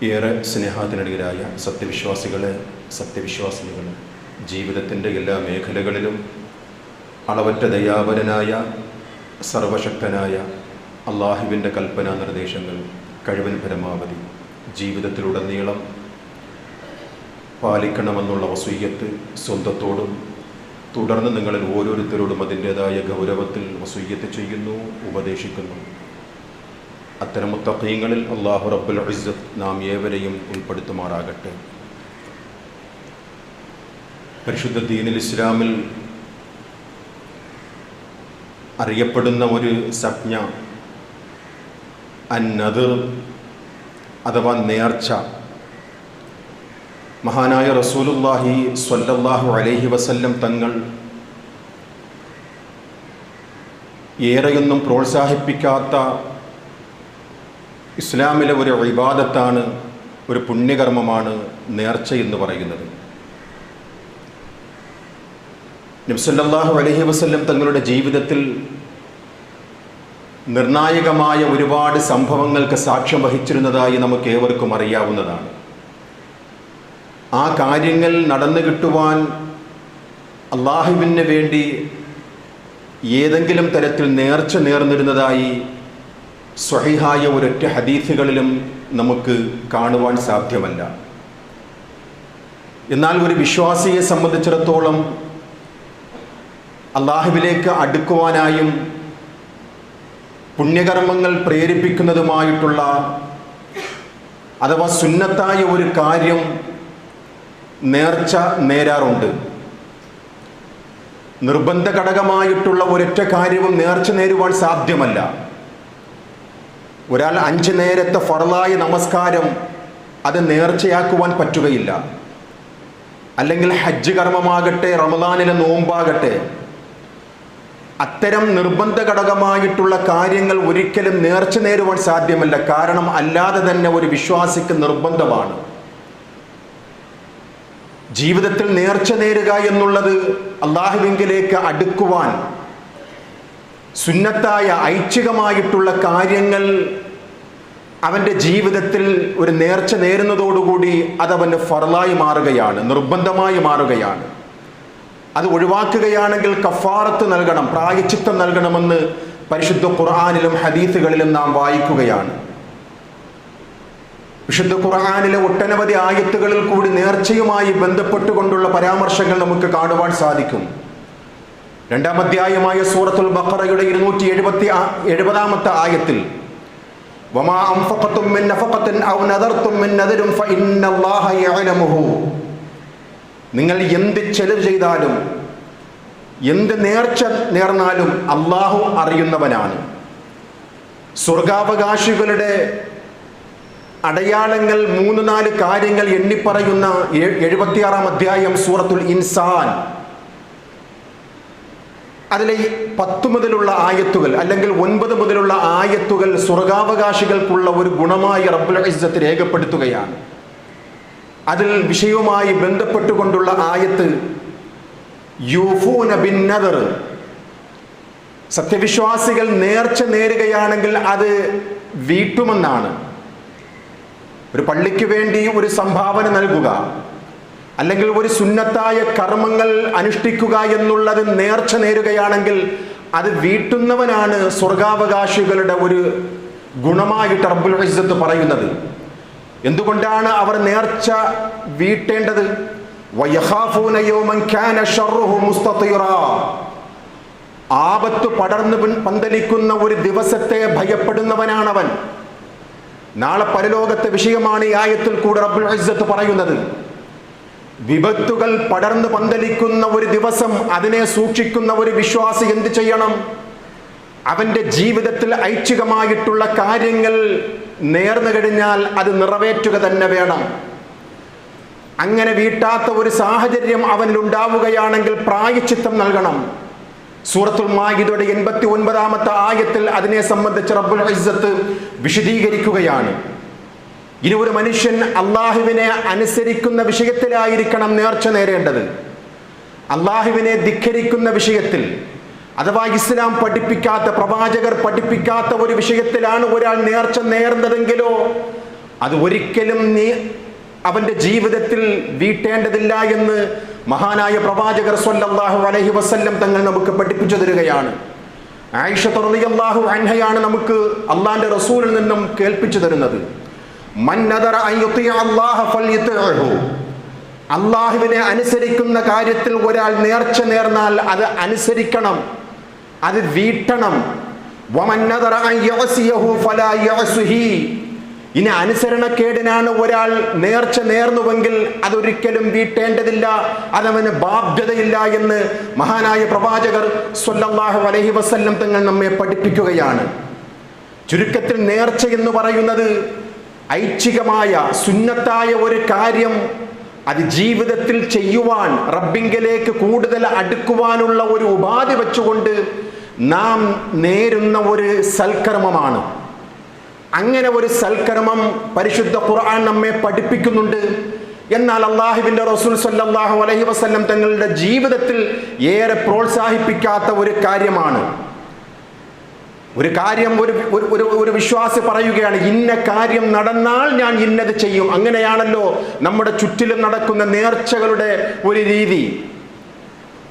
ഏറെ സ്നേഹാതിനടികളായ സത്യവിശ്വാസികളെ, ജീവിതത്തിൻ്റെ എല്ലാ മേഖലകളിലും അളവറ്റ ദയാപരനായ സർവശക്തനായ അള്ളാഹുവിൻ്റെ കൽപ്പനാ നിർദ്ദേശങ്ങൾ കഴിവിന് പരമാവധി ജീവിതത്തിലുടനീളം പാലിക്കണമെന്നുള്ള വസൂയത്ത് സ്വന്തത്തോടും തുടർന്ന് നിങ്ങളിൽ ഓരോരുത്തരോടും അതിൻ്റേതായ ഗൗരവത്തിൽ വസൂയത്ത് ചെയ്യുന്നു, ഉപദേശിക്കുന്നു. അത്തരം മുത്തഖീങ്ങളിൽ അല്ലാഹു റബ്ബുൽ ഇസ്സത്ത് നാം ഏവരെയും ഉൾപ്പെടുത്തുമാറാകട്ടെ. പരിശുദ്ധ ദീനുൽ ഇസ്ലാമിൽ അറിയപ്പെടുന്ന ഒരു സംജ്ഞ അൻ-നദർ അഥവാ നേർച്ച. മഹാനായ റസൂലുള്ളാഹി സ്വല്ലല്ലാഹു അലൈഹി വസല്ലം തങ്ങൾ ഏറെയൊന്നും പ്രോത്സാഹിപ്പിക്കാത്ത ഇസ്ലാമിലെ ഒരു ഇബാദത്താണ്, ഒരു പുണ്യകർമ്മമാണ് നേർച്ച എന്ന് പറയുന്നത്. നബി സല്ലല്ലാഹു അലൈഹി വസല്ലം തങ്ങളുടെ ജീവിതത്തിൽ നിർണായകമായ ഒരുപാട് സംഭവങ്ങൾക്ക് സാക്ഷ്യം വഹിച്ചിരുന്നതായി നമുക്ക് ഏവർക്കും അറിയാവുന്നതാണ്. ആ കാര്യങ്ങൾ നടന്നു കിട്ടുവാൻ അള്ളാഹുവിന് വേണ്ടി ഏതെങ്കിലും തരത്തിൽ നേർച്ച നേർന്നിരുന്നതായി സ്വഹീഹായ ഒരൊറ്റ ഹദീസുകളിലും നമുക്ക് കാണുവാൻ സാധ്യമല്ല. എന്നാൽ ഒരു വിശ്വാസിയെ സംബന്ധിച്ചിടത്തോളം അള്ളാഹുവിലേക്ക് അടുക്കുവാനായും പുണ്യകർമ്മങ്ങൾ പ്രേരിപ്പിക്കുന്നതുമായിട്ടുള്ള അഥവാ സുന്നത്തായ ഒരു കാര്യം നേർച്ച നേരാറുണ്ട്. നിർബന്ധ ഘടകമായിട്ടുള്ള ഒരൊറ്റ കാര്യവും നേർച്ച നേരുവാൻ സാധ്യമല്ല. ഒരാൾ 5 നേരത്തെ ഫർളായ നമസ്കാരം അത് നേർച്ചയാക്കുവാൻ പറ്റുകയില്ല. അല്ലെങ്കിൽ ഹജ്ജ് കർമ്മമാകട്ടെ, റമദാനിലെ നോമ്പാകട്ടെ, അത്തരം നിർബന്ധ ഘടകമായിട്ടുള്ള കാര്യങ്ങൾ ഒരിക്കലും നേർച്ച നേരുവാൻ സാധ്യമല്ല. കാരണം അല്ലാതെ തന്നെ ഒരു വിശ്വാസിക്ക് നിർബന്ധമാണ്. ജീവിതത്തിൽ നേർച്ച നേരുക എന്നുള്ളത് അള്ളാഹുവിലേക്ക് അടുക്കുവാൻ സുന്നത്തായ ഐച്ഛികമായിട്ടുള്ള കാര്യങ്ങൾ അവൻ്റെ ജീവിതത്തിൽ ഒരു നേർച്ച നേരുന്നതോടുകൂടി അതവൻ്റെ ഫർളായി മാറുകയാണ്, നിർബന്ധമായി മാറുകയാണ്. അത് ഒഴിവാക്കുകയാണെങ്കിൽ കഫാറത്ത് നൽകണം, പ്രായശ്ചിത്തം നൽകണമെന്ന് പരിശുദ്ധ ഖുർആനിലും ഹദീസുകളിലും നാം വായിക്കുകയാണ്. വിശുദ്ധ ഖുർആനിലെ ഒട്ടനവധി ആയത്തുകളിൽ കൂടി നേർച്ചയുമായി ബന്ധപ്പെട്ടുകൊണ്ടുള്ള പരാമർശങ്ങൾ നമുക്ക് കാണുവാൻ സാധിക്കും. 2-ാം അധ്യായമായ സൂറത്തുൽ ബഖറയുടെ 270-ാമത്തെ ആയത്തിൽ വമാ അൻഫഖതും മിൻ നഫഖത്തിൻ ഔ നദർതും മിൻ നദറിൻ ഫഇന്നല്ലാഹ യഅലമുഹു. നിങ്ങൾ എന്ത് ചെലവ് ചെയ്താലും എന്ത് നേർച്ച നേർന്നാലും അള്ളാഹു അറിയുന്നവനാണ്. സ്വർഗാവകാശികളുടെ അടയാളങ്ങൾ 3-4 കാര്യങ്ങൾ എണ്ണിപ്പറയുന്ന 76-ാം അധ്യായം സൂറത്തുൽ ഇൻസാൻ, അതിലെ 10 മുതലുള്ള ആയത്തുകൾ അല്ലെങ്കിൽ 9 മുതലുള്ള ആയത്തുകൾ സ്വർഗാവകാശികൾക്കുള്ള ഒരു ഗുണമായി റബ്ബുൽ ഇസ്സത്ത് രേഖപ്പെടുത്തുകയാണ്. അതിൽ വിഷയവുമായി ബന്ധപ്പെട്ടുകൊണ്ടുള്ള ആയത്ത് യൂഫൂന ബിൻ നദർ, സത്യവിശ്വാസികൾ നേർച്ച നേരുകയാണെങ്കിൽ അത് വീട്ടുമെന്നാണ്. ഒരു പള്ളിക്ക് വേണ്ടി ഒരു സംഭാവന നൽകുക അല്ലെങ്കിൽ ഒരു സുന്നത്തായ കർമ്മങ്ങൾ അനുഷ്ഠിക്കുക എന്നുള്ളത് നേർച്ച നേരുകയാണെങ്കിൽ അത് വീട്ടുന്നവനാണ് സ്വർഗാവകാശികളുടെ ഒരു ഗുണമായിട്ട് റബ്ബുൽ ഇസ്സത്ത് പറയുന്നത്. എന്തുകൊണ്ടാണ് അവർ നേർച്ച വീട്ടേണ്ടത്? വയഖാഫൂന യൗമൻ കാന ശർറുഹു മുസ്തതിറാ. ആപത്ത് പടർന്നു പന്തലിക്കുന്ന ഒരു ദിവസത്തെ ഭയപ്പെടുന്നവനാണവൻ. നാളെ പരലോകത്തെ വിഷയമാണ് ഈ ആയത്തിൽ കൂടെ റബ്ബുൽ ഇസ്സത്ത് പറയുന്നത്. വിപത്തുകൾ പടർന്നു പന്തലിക്കുന്ന ഒരു ദിവസം, അതിനെ സൂക്ഷിക്കുന്ന ഒരു വിശ്വാസി എന്ത് ചെയ്യണം? അവൻ്റെ ജീവിതത്തിൽ ഐച്ഛികമായിട്ടുള്ള കാര്യങ്ങൾ നേർന്നു കഴിഞ്ഞാൽ അത് നിറവേറ്റുക തന്നെ വേണം. അങ്ങനെ വീട്ടാത്ത ഒരു സാഹചര്യം അവനിൽ ഉണ്ടാവുകയാണെങ്കിൽ പ്രായശ്ചിത്തം നൽകണം. സൂറത്തുൽ മാഇദയുടെ 89-ാമത്തെ ആയത്തിൽ അതിനെ സംബന്ധിച്ച് റബ്ബുൽ ഇസ്സത്ത് വിശദീകരിക്കുകയാണ്. ഇനി ഒരു മനുഷ്യൻ അള്ളാഹുവിനെ അനുസരിക്കുന്ന വിഷയത്തിലായിരിക്കണം നേർച്ച നേരേണ്ടത്. അള്ളാഹുവിനെ ധിക്കരിക്കുന്ന വിഷയത്തിൽ അഥവാ ഇസ്ലാം പഠിപ്പിക്കാത്ത, പ്രവാചകർ പഠിപ്പിക്കാത്ത ഒരു വിഷയത്തിലാണ് ഒരാൾ നേർച്ച നേർന്നതെങ്കിലോ അത് ഒരിക്കലും നീ അവന്റെ ജീവിതത്തിൽ വീട്ടേണ്ടതില്ല എന്ന് മഹാനായ പ്രവാചകർ സ്വല്ലല്ലാഹു അലൈഹി വസല്ലം തങ്ങൾ നമുക്ക് പഠിപ്പിച്ചു തരികയാണ്. ആയിഷ റളിയല്ലാഹു അൻഹയാണ് നമുക്ക് അള്ളാന്റെ റസൂലിൽ നിന്നും കേൾപ്പിച്ചു തരുന്നത്. മൻ നദറ അൻ യുതിഅ അല്ലാഹ ഫൽയുതിഅഹു. അള്ളാഹുവിനെ അനുസരിക്കുന്ന കാര്യത്തിൽ ഒരാൾ നേർച്ച നേർന്നാൽ അത് അനുസരിക്കണം, അത് വീട്ടണം. വമൻ നദറ അൻ യഅസിയഹു ഫലാ യഅസുഹി. ഇനി അനുസരണക്കേടിനാണ് ഒരാൾ നേർച്ച നേർന്നുവെങ്കിൽ അതൊരിക്കലും വീട്ടേണ്ടതില്ല, അതവന് ബാധ്യതയില്ല എന്ന് മഹാനായ പ്രവാചകർ സ്വല്ലല്ലാഹു അലൈഹി വസല്ലം തങ്ങൾ നമ്മെ പഠിപ്പിക്കുകയാണ്. ചുരുക്കത്തിൽ നേർച്ച എന്ന് പറയുന്നത് ഐച്ഛികമായ സുന്നത്തായ ഒരു കാര്യം അത് ജീവിതത്തിൽ ചെയ്യുവാൻ, റബ്ബിങ്കലേക്ക് കൂടുതൽ അടുക്കുവാനുള്ള ഒരു ഉപാധി വെച്ചുകൊണ്ട് നാം നേരുന്ന ഒരു സൽക്കർമ്മമാണ്. അങ്ങനെ ഒരു സൽക്കർമ്മം പരിശുദ്ധ ഖുർആൻ നമ്മെ പഠിപ്പിക്കുന്നുണ്ട്. എന്നാൽ അള്ളാഹുവിന്റെ റസൂൽ സ്വല്ലല്ലാഹു അലൈഹി വസല്ലം തങ്ങളുടെ ജീവിതത്തിൽ ഏറെ പ്രോത്സാഹിപ്പിക്കാത്ത ഒരു കാര്യമാണ്. ഒരു കാര്യം ഒരു വിശ്വാസി പറയുകയാണ്, ഇന്ന കാര്യം നടന്നാൽ ഞാൻ ഇന്നത് ചെയ്യും. അങ്ങനെയാണല്ലോ നമ്മുടെ ചുറ്റിലും നടക്കുന്ന നേർച്ചകളുടെ ഒരു രീതി.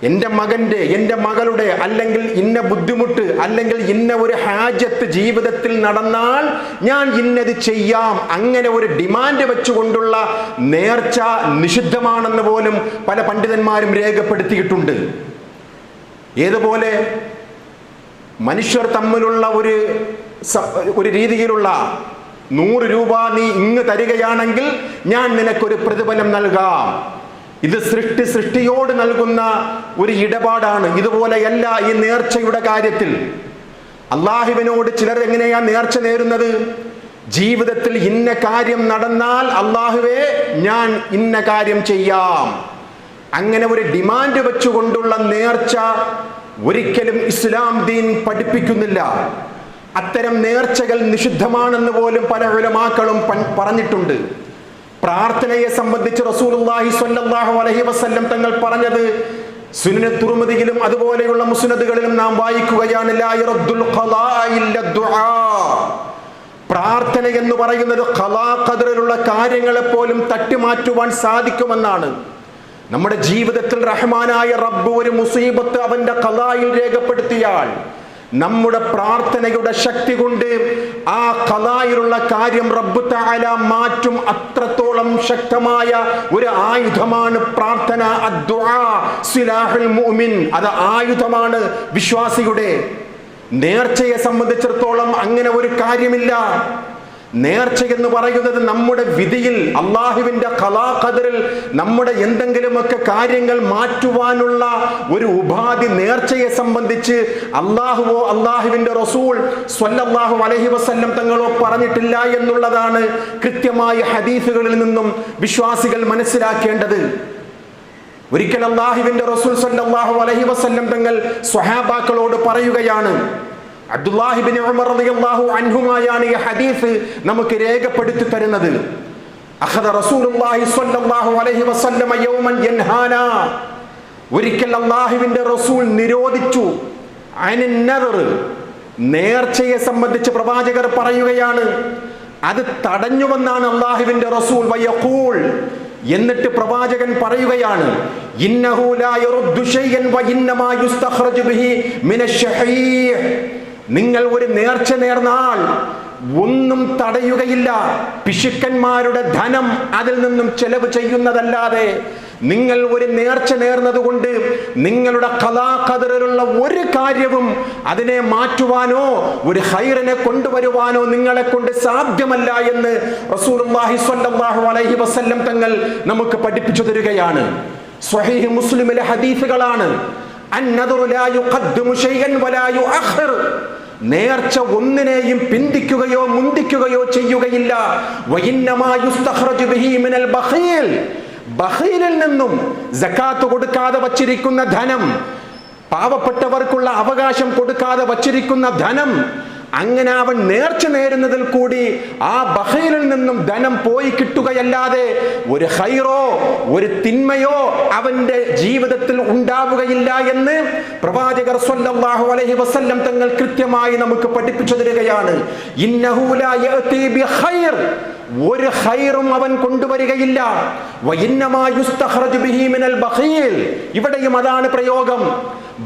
എൻ്റെ മകൻ്റെ, എൻ്റെ മകളുടെ, അല്ലെങ്കിൽ ഇന്ന ബുദ്ധിമുട്ട്, അല്ലെങ്കിൽ ഇന്ന ഒരു ഹാജത്ത് ജീവിതത്തിൽ നടന്നാൽ ഞാൻ ഇന്നത് ചെയ്യാം, അങ്ങനെ ഒരു ഡിമാൻഡ് വെച്ചുകൊണ്ടുള്ള നേർച്ച നിഷിദ്ധമാണെന്ന് പോലും പല പണ്ഡിതന്മാരും രേഖപ്പെടുത്തിയിട്ടുണ്ട്. ഏതുപോലെ മനുഷ്യർ തമ്മിലുള്ള ഒരു രീതിയിലുള്ള 100 രൂപ നീ ഇങ്ങ് തരികയാണെങ്കിൽ ഞാൻ നിനക്കൊരു പ്രതിഫലം നൽകാം. ഇത് സൃഷ്ടിയോട് നൽകുന്ന ഒരു ഇടപാടാണ്. ഇതുപോലെയല്ല ഈ നേർച്ചയുടെ കാര്യത്തിൽ. അള്ളാഹുവിനോട് ചിലർ എങ്ങനെയാ നേർച്ച നേരുന്നത്? ജീവിതത്തിൽ ഇന്ന കാര്യം നടന്നാൽ അള്ളാഹുവേ ഞാൻ ഇന്ന കാര്യം ചെയ്യാം, അങ്ങനെ ഒരു ഡിമാൻഡ് വെച്ചുകൊണ്ടുള്ള നേർച്ച ഒരിക്കലും ഇസ്ലാം ദീൻ പഠിപ്പിക്കുന്നില്ല. അത്തരം നേർച്ചകൾ നിഷിദ്ധമാണെന്ന് പോലും പല ഉലമാക്കളും പറഞ്ഞിട്ടുണ്ട്. പ്രാർത്ഥനയെ സംബന്ധിച്ച് റസൂലുള്ളാഹി സ്വല്ലല്ലാഹു അലൈഹി വസല്ലം തങ്ങൾ പറഞ്ഞത് സുനൻ തുർമുദിയിലും അതുപോലെയുള്ള മുസ്നദുകളിലും നാം വായിക്കുകയാണ്, ലാ യറദ്ദുൽ ഖളാ ഇല്ല ദുആ. പ്രാർത്ഥന എന്ന് പറയുന്നത് ഖളാ ഖദറിലുള്ള കാര്യങ്ങളെ പോലും തട്ടിമാറ്റുവാൻ സാധിക്കുമെന്നാണ്. നമ്മുടെ ജീവിതത്തിൽ റഹ്മാനായ റബ്ബ് ഒരു മുസീബത്ത് അവന്റെ ഖളായിൽ രേഖപ്പെടുത്തിയാൽ നമ്മുടെ പ്രാർത്ഥനയുടെ ശക്തി കൊണ്ട് ആ ഖളായിലുള്ള കാര്യം റബ്ബ് തആല മാറ്റും. അത്രത്തോളം ശക്തമായ ഒരു ആയുധമാണ് പ്രാർത്ഥന. അദ്ദുആ സിലാഹുൽ മുഅ്മിൻ. അത് ആയുധമാണ് വിശ്വാസിയുടെ. നേർച്ചയെ സംബന്ധിച്ചിടത്തോളം അങ്ങനെ ഒരു കാര്യമില്ല. നേർച്ച എന്ന് പറയുന്നത് നമ്മുടെ വിധിയിൽ, അള്ളാഹുവിന്റെ ഖളാ ഖദറിൽ നമ്മുടെ എന്തെങ്കിലുമൊക്കെ കാര്യങ്ങൾ മാറ്റുവാനുള്ള ഒരു ഉപാധി നേർച്ചയെ സംബന്ധിച്ച് അള്ളാഹുവോ അള്ളാഹുവിന്റെ റസൂൽ സ്വല്ലല്ലാഹു അലൈഹി വസല്ലം തങ്ങളോ പറഞ്ഞിട്ടില്ല എന്നുള്ളതാണ് കൃത്യമായ ഹദീസുകളിൽ നിന്നും വിശ്വാസികൾ മനസ്സിലാക്കേണ്ടത്. ഒരിക്കൽ അള്ളാഹുവിന്റെ റസൂൽ സ്വല്ലല്ലാഹു അലൈഹി വസല്ലം തങ്ങൾ സ്വഹാബാക്കളോട് പറയുകയാണ്, അബ്ദുല്ലാഹി ഇബ്നു ഉമർ റളിയല്ലാഹു അൻഹുമായാണ് ഈ ഹദീസ് നമുക്ക് രേഖപ്പെടുത്തി തരുന്നത്. അഖദ റസൂലുള്ളാഹി സ്വല്ലല്ലാഹു അലൈഹി വസല്ലം യൗമൻ യൻഹാനാ. ഒരിക്കൽ അല്ലാഹുവിന്റെ റസൂൽ നിരോധിച്ചു. അനിൻ നദർ, നേർച്ചയെ സംബന്ധിച്ച് പ്രവാചകർ പറയുകയാണ്, അത് തടഞ്ഞുവെന്നാണ് അല്ലാഹുവിന്റെ റസൂൽ. വയഖൂൽ, എന്നിട്ട് പ്രവാചകൻ പറയുകയാണ്, ഇന്നഹു ലാ യറുദ്ദു ശൈഅൻ വ ഇന്നമാ യുസ്തഖ്റജു ബിഹി മിനശ്ശഹീഹ്. നിങ്ങൾ ഒരു നേർച്ച നേർന്നാൽ ഒന്നും തടയുകയില്ല. പിശുക്കന്മാരുടെ ധനം അതിൽ നിന്നും ചെലവ് ചെയ്യുന്നതല്ലാതെ നിങ്ങൾ ഒരു നേർച്ച നേർന്നതുകൊണ്ട് നിങ്ങളുടെ ഖളാ ഖദറിലുള്ള ഒരു കാര്യവും അതിനെ മാറ്റുവാനോ ഒരു ഖൈറിനെ കൊണ്ടുവരുവാനോ നിങ്ങളെ കൊണ്ട് സാധ്യമല്ല എന്ന് റസൂലുള്ളാഹി സ്വല്ലല്ലാഹു അലൈഹി വസല്ലം തങ്ങൾ നമുക്ക് പഠിപ്പിച്ചു തരികയാണ്. സ്വഹീഹ് മുസ്ലിമിലെ ഹദീസുകളാണ്. അന്നദറു ലാ യുഖദ്ദിമു ശൈഅൻ വലാ യുഅഖിർ. നേർച്ച ഒന്നിനെയും പിന്തിക്കുകയോ മുന്തിക്കുകയോ ചെയ്യുകയില്ല. വഇന്നമാ യുസ്തഖ്റജു ബിഹി മിനൽ ബഖീൽ. ബഖീലിൽ നിന്നും സകാത്ത് കൊടുക്കാതെ വച്ചിരിക്കുന്ന ധനം, പാവപ്പെട്ടവർക്കുള്ള അവകാശം കൊടുക്കാതെ വച്ചിരിക്കുന്ന ധനം, അങ്ങനെ അവൻ നേർച്ച നേരുന്നതിൽ കൂടി ആ ബഖീലിൽ നിന്നും ധനം പോയി കിട്ടുകയല്ലാതെ ഒരു ഖൈറോ ഒരു തിന്മയോ അവന്റെ ജീവിതത്തിൽ ഉണ്ടാവുകയില്ല എന്ന് പ്രവാചകർ സ്വല്ലല്ലാഹു അലൈഹി വസല്ലം തങ്ങൾ കൃത്യമായി നമുക്ക് പഠിപ്പിച്ചു തരികയാണ്. ഇന്നഹു ലാ യഅതി ബിഖൈർ ഒരു ഖൈറും അവൻ കൊണ്ടുവരികയില്ല. വഇന്നമാ യുസ്തഖ്റജു ബിഹി മിനൽ ബഖീൽ, ഇവിടെയും അതാണ് പ്രയോഗം.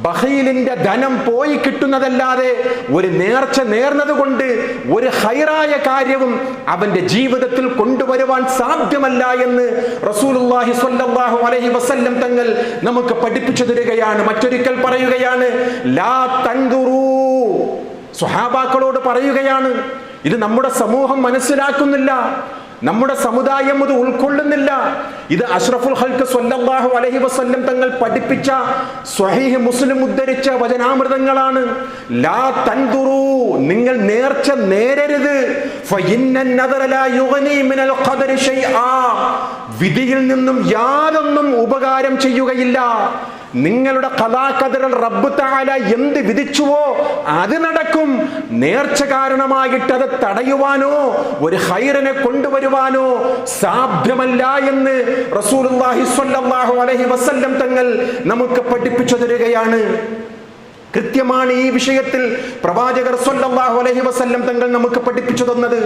ബഖീലിന്റെ ധനം പോയി കിട്ടുന്നതല്ലാതെ ഒരു നേർച്ച നേർന്നത് കൊണ്ട് ഒരു ഖൈറായ കാര്യവും അവന്റെ ജീവിതത്തിൽ കൊണ്ടുവരുവാൻ സാധ്യമല്ല എന്ന് റസൂലുള്ളാഹി സ്വല്ലല്ലാഹു അലൈഹി വസല്ലം തങ്ങൾ നമുക്ക് പഠിപ്പിച്ചു തരികയാണ്. മറ്റൊരിക്കൽ പറയുകയാണ്, ലാ തൻദുറൂ, സ്വഹാബാക്കളോട് പറയുകയാണ്. ഇത് നമ്മുടെ സമൂഹം മനസ്സിലാക്കുന്നില്ല, നമ്മുടെ സമുദായം ഇത് ഉൾക്കൊള്ളുന്നില്ല. ഇത് അഷ്റഫുൽ ഖൽഖ് സ്വല്ലല്ലാഹു അലൈഹി വസല്ലം തങ്ങൾ പഠിപ്പിച്ച സ്വഹീഹ് മുസ്ലിം ഉദ്ധരിച്ച വചനാമൃതങ്ങളാണ്. ലാ തൻദുറൂ, നിങ്ങൾ നേർച്ച നേരരുത്. ഫഇന്നൻ നദറ ലാ യുഗ്നി മിനൽ ഖദരി ശൈആ, വിധിയിൽ നിന്നും യാതൊന്നും ഉപകാരം ചെയ്യുകയില്ല. നിങ്ങളുടെ ഖദാ ഖദറിൽ റബ്ബ് തആല എന്ത് വിധിച്ചുവോ അത് നടക്കും. നേർച്ച കാരണമായിട്ട് അത് തടയുവാനോ ഒരു ഖൈറിനെ കൊണ്ടുവരുവാനോ സാധ്യമല്ല എന്ന് റസൂലുള്ളാഹി സ്വല്ലല്ലാഹു അലൈഹി വസല്ലം തങ്ങൾ നമുക്ക് പഠിപ്പിച്ചു തരികയാണ്. കൃത്യമാണ് ഈ വിഷയത്തിൽ പ്രവാചകർ സ്വല്ലല്ലാഹു അലൈഹി വസല്ലം തങ്ങൾ നമുക്ക് പഠിപ്പിച്ചു തന്നത്.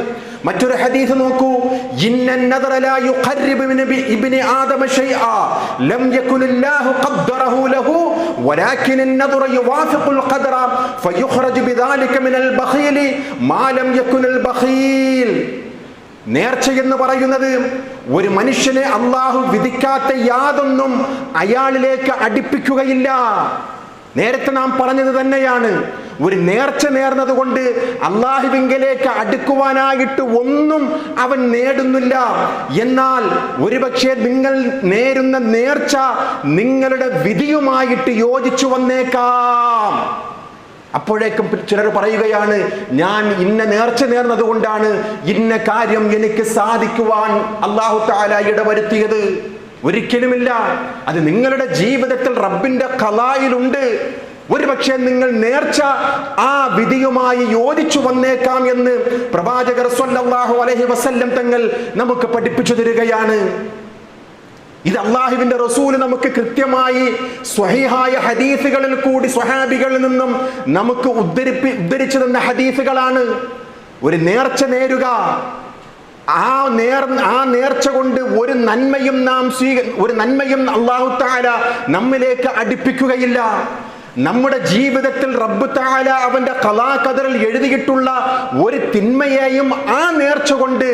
മറ്റൊരു ഹദീസ് നോക്കൂ, ഇന്നൻ നദറ ലാ യുഖർരിബു മിൻ ഇബ്നി ആദമ ശൈആ ലം യകുനില്ലാഹു ഖദ്ദറഹു ലഹു വലാകിൻ അൻ-നദറ യുവാഫിഖുൽ ഖദറ ഫയുഖ്റജു ബിദാലിക മിനൽ ബഖീലി മാ ലം യകുനിൽ ബഖീൽ. നേർച്ച എന്ന് പറയുന്നത് ഒരു മനുഷ്യനെ അല്ലാഹു വിധിക്കാത്ത യാതൊന്നും അയാളിലേക്ക് അടുപ്പിക്കുകയില്ല. നേരത്തെ നാം പറഞ്ഞത് തന്നെയാണ്, ഒരു നേർച്ച നേർന്നത് കൊണ്ട് അള്ളാഹുവിങ്കലേക്ക് അടുക്കുവാനായിട്ട് ഒന്നും അവൻ നേടുന്നില്ല. എന്നാൽ ഒരുപക്ഷെ നിങ്ങൾ നേരുന്ന നേർച്ച നിങ്ങളുടെ വിധിയുമായിട്ട് യോജിച്ചു വന്നേക്കാം. അപ്പോഴേക്കും ചിലർ പറയുകയാണ്, ഞാൻ ഇന്ന നേർച്ച നേർന്നത് കൊണ്ടാണ് ഇന്ന കാര്യം എനിക്ക് സാധിക്കുവാൻ അല്ലാഹു തആല ഇടവരുത്തിയത്. ഒരിക്കലുമില്ല. അത് നിങ്ങളുടെ ജീവിതത്തിൽ റബ്ബിന്റെ ഖലായിലുണ്ട്. ഒരുപക്ഷെ നിങ്ങൾ നേർച്ച ആ വിധിയുമായി യോജിച്ചു വന്നേക്കാം എന്ന് പ്രവാചകർ സ്വല്ലല്ലാഹു അലൈഹി വസല്ലം തങ്ങൾ നമുക്ക് പഠിപ്പിച്ചു തരികയാണ്. ഇത് അള്ളാഹുവിന്റെ റസൂല് നമുക്ക് കൃത്യമായി സ്വഹീഹായ ഹദീസുകളിൽ കൂടി സ്വഹാബികളിൽ നിന്നും നമുക്ക് ഉദ്ധരിച്ചു തന്ന ഹദീസുകളാണ്. ഒരു നേർച്ച നേരുക, ആ നേർച്ച കൊണ്ട് ഒരു നന്മയും അല്ലാഹു തആല നമ്മിലേക്ക് അടുപ്പിക്കുകയില്ല. നമ്മുടെ ജീവിതത്തിൽ റബ്ബ് തആല അവന്റെ ഖലാ ഖദറിൽ എഴുതിയിട്ടുള്ള ഒരു തിന്മയെയും ആ നേർച്ച കൊണ്ട്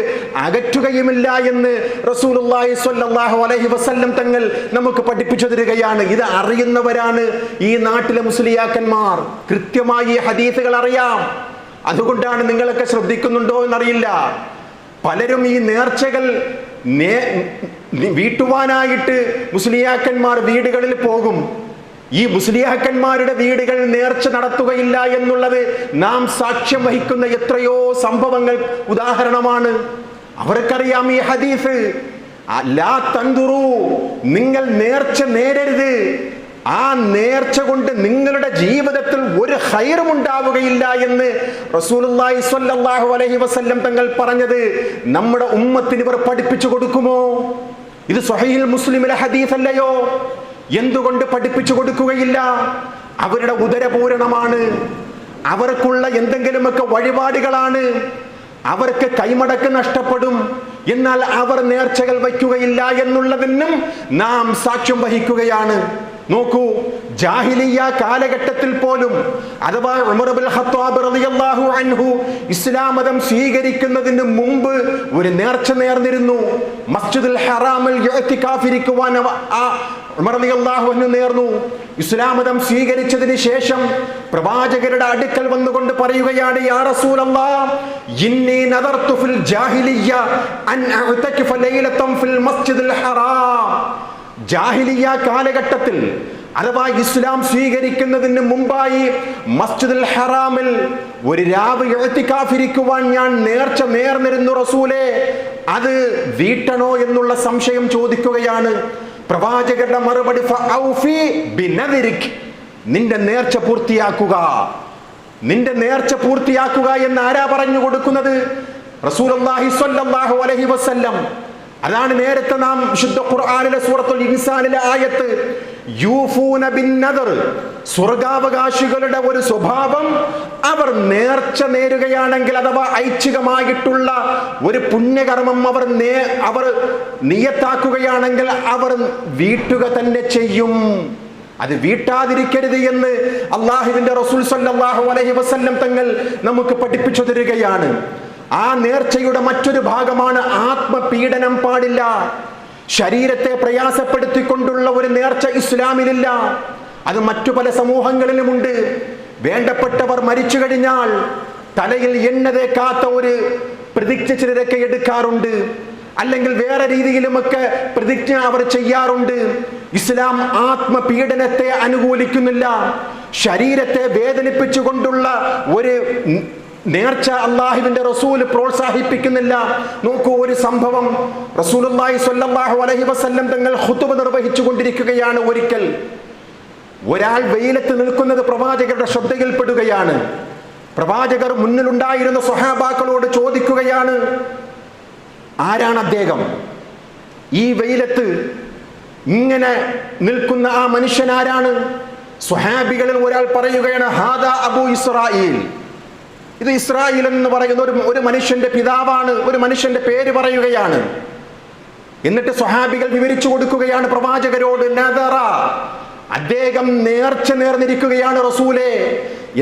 അകറ്റുകയുമില്ല എന്ന് റസൂലുള്ളാഹി സ്വല്ലല്ലാഹു അലൈഹി വസല്ലം തങ്ങൾ നമുക്ക് പഠിപ്പിച്ചു തരികയാണ്. ഇത് അറിയുന്നവരാണ് ഈ നാട്ടിലെ മുസ്ലിയാക്കന്മാർ. കൃത്യമായി ഹദീസുകൾ അറിയാം. അതുകൊണ്ടാണ് നിങ്ങളൊക്കെ ശ്രദ്ധിക്കുന്നുണ്ടോ എന്നറിയില്ല, പലരും ഈ നേർച്ചകൾ വീട്ടുവാനായിട്ട് മുസ്ലിയാക്കന്മാർ വീടുകളിൽ പോകും. ഈ മുസ്ലിയാക്കന്മാരുടെ വീടുകൾ നേർച്ച നടത്തുകയില്ല എന്നുള്ളത് നാം സാക്ഷ്യം വഹിക്കുന്ന എത്രയോ സംഭവങ്ങൾ ഉദാഹരണമാണ്. അവർക്കറിയാം ഈ ഹദീസ്. ലാ തൻദുറൂ, നിങ്ങൾ നേർച്ച നേരരുത്. ആ നേർച്ച കൊണ്ട് നിങ്ങളുടെ ജീവിതത്തിൽ ഒരു ഖൈറും ഉണ്ടാവുകയില്ല എന്ന് റസൂലുള്ളാഹി സ്വല്ലല്ലാഹു അലൈഹി വസല്ലം തങ്ങൾ പറഞ്ഞത് നമ്മുടെ ഉമ്മത്തിന് ഇവർ പഠിപ്പിച്ചു കൊടുക്കുമോ? ഇത് സ്വഹീഹുൽ മുസ്ലിമിലെ ഹദീസ് അല്ലയോ? എന്തുകൊണ്ട് പഠിപ്പിച്ചു കൊടുക്കുകയില്ല? അവരുടെ ഉദരപൂരണമാണ്, അവർക്കുള്ള എന്തെങ്കിലുമൊക്കെ വഴിപാടുകളാണ്, അവർക്ക് കൈമടക്ക് നഷ്ടപ്പെടും. എന്നാൽ അവർ നേർച്ചകൾ വയ്ക്കുകയില്ല എന്നുള്ളതിനും നാം സാക്ഷ്യം വഹിക്കുകയാണ്. നോക്കൂ, ജാഹിലിയ്യ കാലഘട്ടത്തിൽ പോലും, അഥവാ ഉമർ ഇബ്നുൽ ഖത്താബ് റളിയല്ലാഹു അൻഹു ഇസ്ലാം മതം സ്വീകരിക്കുന്നതിന് മുമ്പ് ഒരു നേർച്ച നേർന്നിരുന്നു. മസ്ജിദുൽ ഹറാമിൽ ഇഅ്തികാഫിരിക്കുവാൻ ഉമർ റളിയല്ലാഹു അൻഹു നേർന്നു. ഇസ്ലാം മതം സ്വീകരിച്ചതിന് ശേഷം പ്രവാചകരുടെ അടുക്കൽ വന്നുകൊണ്ട് പറയുകയാണ്, യാ റസൂലല്ലാഹ്, ഇന്നി നദർതു ഫിൽ ജാഹിലിയ്യ അൻ അഅ്തകിഫ ലൈലതൻ ഫിൽ മസ്ജിദുൽ ഹറാം. ജാഹിലിയ്യ കാലഘട്ടത്തിൽ, അഥവാ ഇസ്ലാം സ്വീകരിക്കുന്നതിന് മുമ്പായി മസ്ജിദുൽ ഹറാമിൽ ഒരു രാവ് ഇഅ്തികാഫിരിക്കുവാൻ ഞാൻ നേർച്ച നേർന്നിരുന്നു റസൂലേ, അത് വീട്ടണോ എന്നുള്ള സംശയം ചോദിക്കുകയാണ്. പ്രവാചകരുടെ മറുപടി, ഫഔഫി ബിനദിരിക്, നിന്റെ നേർച്ച പൂർത്തിയാക്കുക. നിന്റെ നേർച്ച പൂർത്തിയാക്കുക എന്ന് ആരാ പറഞ്ഞു കൊടുക്കുന്നത്? റസൂലുള്ളാഹി സ്വല്ലല്ലാഹു അലൈഹി വസല്ലം. അതാണ് നേരത്തെ നാം വിശുദ്ധ ഖുർആനിലെ സൂറത്തുൽ ഇൻസാനിലെ ആയത്ത്, യൂഫൂന ബിന്നദർ, സ്വർഗാവകാശികളുടെ ഒരു സ്വഭാവം, അവർ നേർച്ച നേരുകയാണെങ്കിൽ അഥവാ ഐച്ഛികമായിട്ടുള്ള ഒരു പുണ്യകർമ്മം അവർ നിയത്താക്കുകയാണെങ്കിൽ അവർ വീട്ടുക തന്നെ ചെയ്യും. അത് വീട്ടാതിരിക്കരുത് എന്ന് അല്ലാഹുവിന്റെ റസൂൽ സ്വല്ലല്ലാഹു അലൈഹി വസല്ലം തങ്ങൾ നമുക്ക് പഠിപ്പിച്ചു തരികയാണ്. ആ നേർച്ചയുടെ മറ്റൊരു ഭാഗമാണ് ആത്മപീഡനം പാടില്ല. ശരീരത്തെ പ്രയാസപ്പെടുത്തിക്കൊണ്ടുള്ള ഒരു നേർച്ച ഇസ്ലാമിലില്ല. അത് മറ്റു പല സമൂഹങ്ങളിലുമുണ്ട്. വേണ്ടപ്പെട്ടവർ മരിച്ചു കഴിഞ്ഞാൽ തലയിൽ എണ്ണ തേക്കാത്ത ഒരു പ്രതിജ്ഞ ചിലരൊക്കെ എടുക്കാറുണ്ട്, അല്ലെങ്കിൽ വേറെ രീതിയിലുമൊക്കെ പ്രതിജ്ഞ അവർ ചെയ്യാറുണ്ട്. ഇസ്ലാം ആത്മപീഡനത്തെ അനുകൂലിക്കുന്നില്ല. ശരീരത്തെ വേദനിപ്പിച്ചുകൊണ്ടുള്ള ഒരു നേർച്ച അല്ലാഹുവിന്റെ റസൂൽ പ്രോത്സാഹിപ്പിക്കുന്നില്ല. നോക്കൂ, ഒരു സംഭവം. റസൂലുള്ളാഹി സ്വല്ലല്ലാഹു അലൈഹി വസല്ലം തങ്ങൾ ഖുതുബ നിർവഹിച്ചു കൊണ്ടിരിക്കുകയാണ്. ഒരിക്കൽ ഒരാൾ വെയിലത്ത് നിൽക്കുന്നത് പ്രവാചകരുടെ ശ്രദ്ധയിൽപ്പെടുകയാണ്. പ്രവാചകർ മുന്നിലുണ്ടായിരുന്ന സ്വഹാബാക്കളോട് ചോദിക്കുകയാണ്, ആരാണ് അദ്ദേഹം? ഈ വെയിലത്ത് ഇങ്ങനെ നിൽക്കുന്ന ആ മനുഷ്യൻ ആരാണ്? സ്വഹാബികളിൽ ഒരാൾ പറയുകയാണ്, ഹാദാ അബൂ ഇസ്രായീൽ. ഇത് ഇസ്രായേൽ എന്ന് പറയുന്ന ഒരു മനുഷ്യന്റെ പിതാവാണ്. ഒരു മനുഷ്യന്റെ പേര് പറയുകയാണ്. എന്നിട്ട് സ്വഹാബികൾ വിവരിച്ചു കൊടുക്കുകയാണ് പ്രവാചകരോട്, നദറ, അദ്ദേഹം നേർച്ച നേർന്നിരിക്കുകയാണ് റസൂലേ.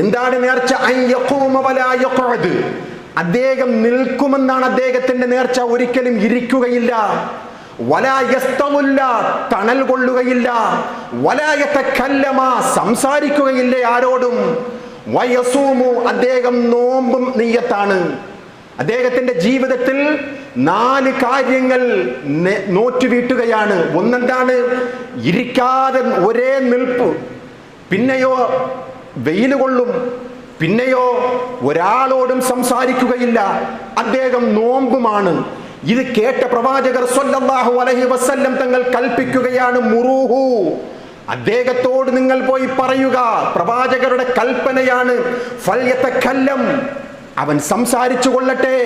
എന്താണ് നേർച്ച? അൻ യഖൂമ വലാ യഖഉദ്, അദ്ദേഹം നിൽക്കുമെന്നാണ് അദ്ദേഹത്തിന്റെ നേർച്ച, ഒരിക്കലും ഇരിക്കുകയില്ല. വലാ യസ്തമുല്ല, തണൽ കൊള്ളുകയില്ല. വലാ യതകല്ലമ, സംസാരിക്കുകയില്ല ആരോടും. വയസൂമു, അദ്ദേഹം നോമ്പും നിയ്യത്താണ്. അദ്ദേഹത്തിന്റെ ജീവിതത്തിൽ 4 കാര്യങ്ങൾ നോറ്റുവീട്ടുകയാണ്. ഒന്നെന്താണ്? ഇരിക്കാതെ ഒരേ നിൽപ്പ്, പിന്നെയോ വെയിൽ കൊള്ളും, പിന്നെയോ ഒരാളോടും സംസാരിക്കുകയില്ല. അദ്ദേഹം നോമ്പുമാണ്. ഇത് കേട്ട പ്രവാചകർ സ്വല്ലല്ലാഹു അലൈഹി വസല്ലം തങ്ങൾ കൽപ്പിക്കുകയാണ്, മുറൂഹു, അദ്ദേഹത്തോട് നിങ്ങൾ പോയി പറയുക. പ്രവാചകരുടെ കൽപ്പനയാണ്, ഫൽയതകല്ലം, അവൻ സംസാരിച്ചു കൊള്ളട്ടെ.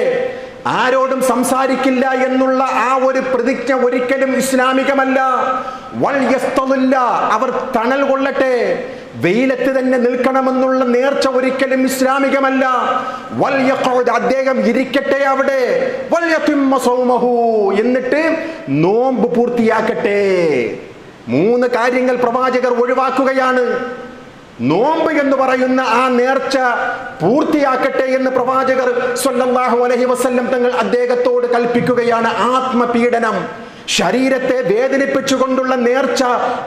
ആരോടും സംസാരിക്കില്ല എന്നുള്ള ആ ഒരു പ്രതിജ്ഞ ഒരിക്കലും ഇസ്ലാമികമല്ല. വൽ യസ്തളില്ല, അവർ തണൽ കൊള്ളട്ടെ, വെയിലത്ത് തന്നെ നിൽക്കണമെന്നുള്ള നേർച്ച ഒരിക്കലും ഇസ്ലാമികമല്ല. വൽ യഖഉദ്, അദ്ദേഹം ഇരിക്കട്ടെ അവിടെ. വൽ യതിമ്മ സൗമഹു, എന്നിട്ട് നോമ്പ് പൂർത്തിയാക്കട്ടെ. 3 കാര്യങ്ങൾ പ്രവാചകർ ഒഴിവാക്കുകയാണ്. നോമ്പ് എന്ന് പറയുന്ന ആ നേർച്ച പൂർത്തിയാക്കട്ടെ എന്ന് പ്രവാചകർ സ്വല്ലല്ലാഹു അലൈഹി വസല്ലം തങ്ങൾ അദ്ദേഹത്തോട് കൽപ്പിക്കുകയാണ്. ആത്മപീഡനം, ശരീരത്തെ വേദനിപ്പിച്ചുകൊണ്ടുള്ള നേർച്ച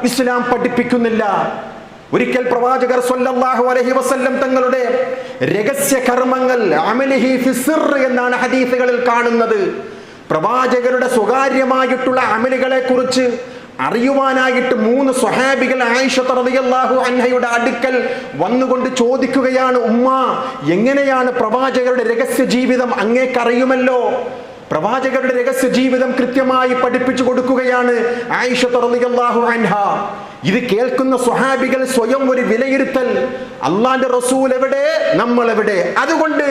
ഇസ്ലാം പഠിപ്പിക്കുന്നില്ല. ഒരിക്കൽ പ്രവാചകർ സ്വല്ലല്ലാഹു അലൈഹി വസല്ലം തങ്ങളുടെ രഹസ്യ കർമ്മങ്ങൾ, അമലിഹി ഫി സിർ എന്നാണ് ഹദീസുകളിൽ കാണുന്നത്. പ്രവാചകരുടെ സ്വകാര്യമായിട്ടുള്ള അമലുകളെ കുറിച്ച് അറിയുവാനായിട്ട് 3 സ്വഹാബികൾ ആയിഷ റളിയല്ലാഹു അൻഹയുടെ അടുക്കൽ വന്നുകൊണ്ട് ചോദിക്കുകയാണ്, ഉമ്മ, എങ്ങനെയാണ് പ്രവാചകരുടെ രഹസ്യ ജീവിതം? അങ്ങേക്കറിയുമല്ലോ. പ്രവാചകരുടെ രഹസ്യ ജീവിതം കൃത്യമായി പഠിപ്പിച്ചു കൊടുക്കുകയാണ് ആയിഷ റളിയല്ലാഹു അൻഹ. ഇത് കേൾക്കുന്ന സ്വഹാബികൾ സ്വയം ഒരു വിലയിരുത്തൽ, അള്ളാന്റെ റസൂൽ എവിടെ, നമ്മൾ എവിടെ? അതുകൊണ്ട്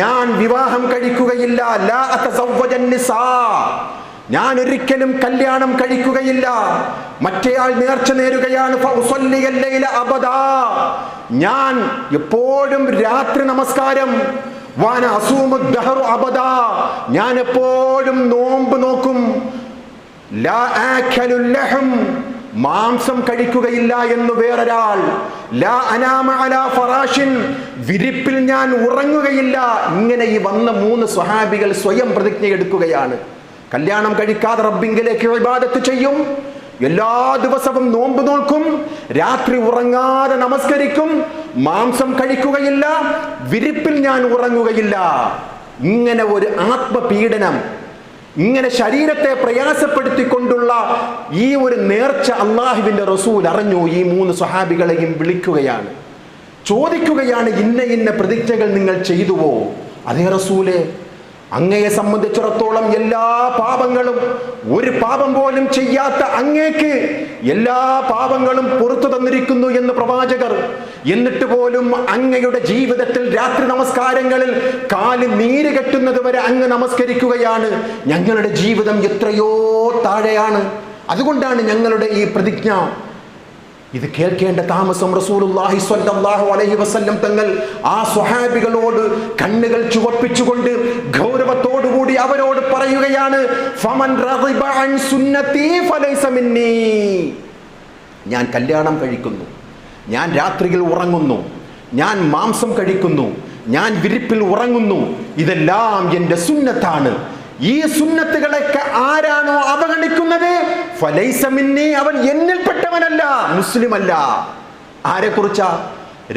ഞാൻ വിവാഹം കഴിക്കുകയില്ല. ലാ അതസവ്വജൻ നിസാ, ഞാൻ ഒരിക്കലും കല്യാണം കഴിക്കുകയില്ല. മറ്റേയാൾ നേർച്ച നേരുകയാണ്, ഫഉസല്ലിയൽ ലൈല അബദാ, ഞാൻ എപ്പോഴും രാത്രി നമസ്കാരം. വാന അസൂമു ദഹറു അബദാ, ഞാൻ എപ്പോഴും നോമ്പ് നോക്കും. ലാ ആഖലുൽ ലഹം, മാംസം കഴിക്കുകയില്ല എന്ന് വേറൊരാൾ. ലാ അനാമ അലാ ഫറാഷിൻ, വിരിപ്പിൽ ഞാൻ ഉറങ്ങുകയില്ല. ഇങ്ങനെ ഈ വന്ന 3 സ്വഹാബികൾ സ്വയം പ്രതിജ്ഞ എടുക്കുകയാണ്. കല്യാണം കഴിക്കാതെ റബ്ബിങ്കിലേക്ക് ഇബാദത്ത് ചെയ്യും, എല്ലാ ദിവസവും നോമ്പ് നോക്കും, രാത്രി ഉറങ്ങാതെ നമസ്കരിക്കും, മാംസം കഴിക്കുകയില്ല, വിരിപ്പിൽ ഞാൻ ഉറങ്ങുകയില്ല. ഇങ്ങനെ ഒരു ആത്മപീഡനം, ഇങ്ങനെ ശരീരത്തെ പ്രയാസപ്പെടുത്തിക്കൊണ്ടുള്ള ഈ ഒരു നേർച്ച അല്ലാഹുവിന്റെ റസൂൽ അറിഞ്ഞു. ഈ 3 സ്വഹാബികളെയും വിളിക്കുകയാണ്, ചോദിക്കുകയാണ്, ഇന്ന ഇന്ന പ്രതിജ്ഞകൾ നിങ്ങൾ ചെയ്തുവോ? അതേ റസൂലേ, അങ്ങയെ സംബന്ധിച്ചിടത്തോളം എല്ലാ പാപങ്ങളും, ഒരു പാപം പോലും ചെയ്യാത്ത അങ്ങേക്ക് എല്ലാ പാപങ്ങളും പുറത്തു തന്നിരിക്കുന്നു എന്ന് പ്രവാചകർ. എന്നിട്ട് പോലും അങ്ങയുടെ ജീവിതത്തിൽ രാത്രി നമസ്കാരങ്ങളിൽ കാല് നീര് കെട്ടുന്നത് വരെ അങ്ങ് നമസ്കരിക്കുകയാണ്. ഞങ്ങളുടെ ജീവിതം എത്രയോ താഴെയാണ്, അതുകൊണ്ടാണ് ഞങ്ങളുടെ ഈ പ്രതിജ്ഞ. ഇത് കേൾക്കേണ്ട താമസം റസൂലുള്ളാഹി സ്വല്ലല്ലാഹു അലൈഹി വസല്ലം തങ്ങൾ ആ സ്വഹാബികളോട് കണ്ണുകൾ ചുവപ്പിച്ചുകൊണ്ട് ഗൗരവത്തോടുകൂടി അവരോട് പറയുകയാണ്, ഫമൻ റളിബ അൻ സുന്നതി ഫലൈസ മിന്നീ. ഞാൻ കല്യാണം കഴിക്കുന്നു, ഞാൻ രാത്രിയിൽ ഉറങ്ങുന്നു, ഞാൻ മാംസം കഴിക്കുന്നു, ഞാൻ വിരിപ്പിൽ ഉറങ്ങുന്നു, ഇതെല്ലാം എൻ്റെ സുന്നത്താണ്. ഈ സുന്നത്തുകളൊക്കെ ആരാണോ അവഗണിക്കുന്നത്, ഫലൈസ മിന്നീ, അവൻ എന്നിൽപ്പെട്ടവനല്ല, മുസ്ലിമല്ല. ആരെക്കുറിച്ചാ?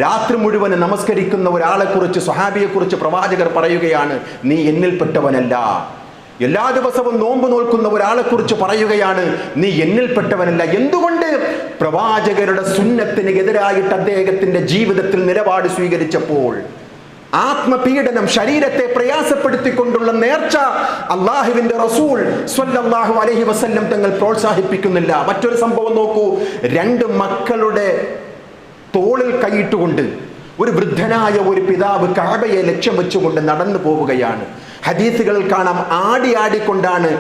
രാത്രി മുഴുവൻ നമസ്കരിക്കുന്ന ഒരാളെ കുറിച്ച്, സ്വഹാബിയെ കുറിച്ച് പ്രവാചകർ പറയുകയാണ്, നീ എന്നിൽപ്പെട്ടവനല്ല. എല്ലാ ദിവസവും നോമ്പ് നോൽക്കുന്ന ഒരാളെ കുറിച്ച് പറയുകയാണ്, നീ എന്നിൽപ്പെട്ടവനല്ല. എന്തുകൊണ്ട്? പ്രവാചകരുടെ സുന്നത്തിന് എതിരായിട്ട് അദ്ദേഹത്തിന്റെ ജീവിതത്തിൽ നിലപാട് സ്വീകരിച്ചപ്പോൾ. ആത്മപീഡനം, ശരീരത്തെ പ്രയാസപ്പെടുത്തിക്കൊണ്ടുള്ള നേർച്ച അള്ളാഹുവിന്റെ റസൂൽ സ്വല്ലല്ലാഹു അലൈഹി വസല്ലം തങ്ങൾ പ്രോത്സാഹിപ്പിക്കുന്നില്ല. മറ്റൊരു സംഭവം നോക്കൂ. 2 മക്കളുടെ തോളിൽ കൈയിട്ടുകൊണ്ട് ഒരു വൃദ്ധനായ ഒരു പിതാവ് കഅബയെ ലക്ഷ്യം വെച്ചുകൊണ്ട് നടന്നു പോവുകയാണ്. ഹദീസുകളിൽ കാണാം, ആടിക്കൊണ്ടാണ്,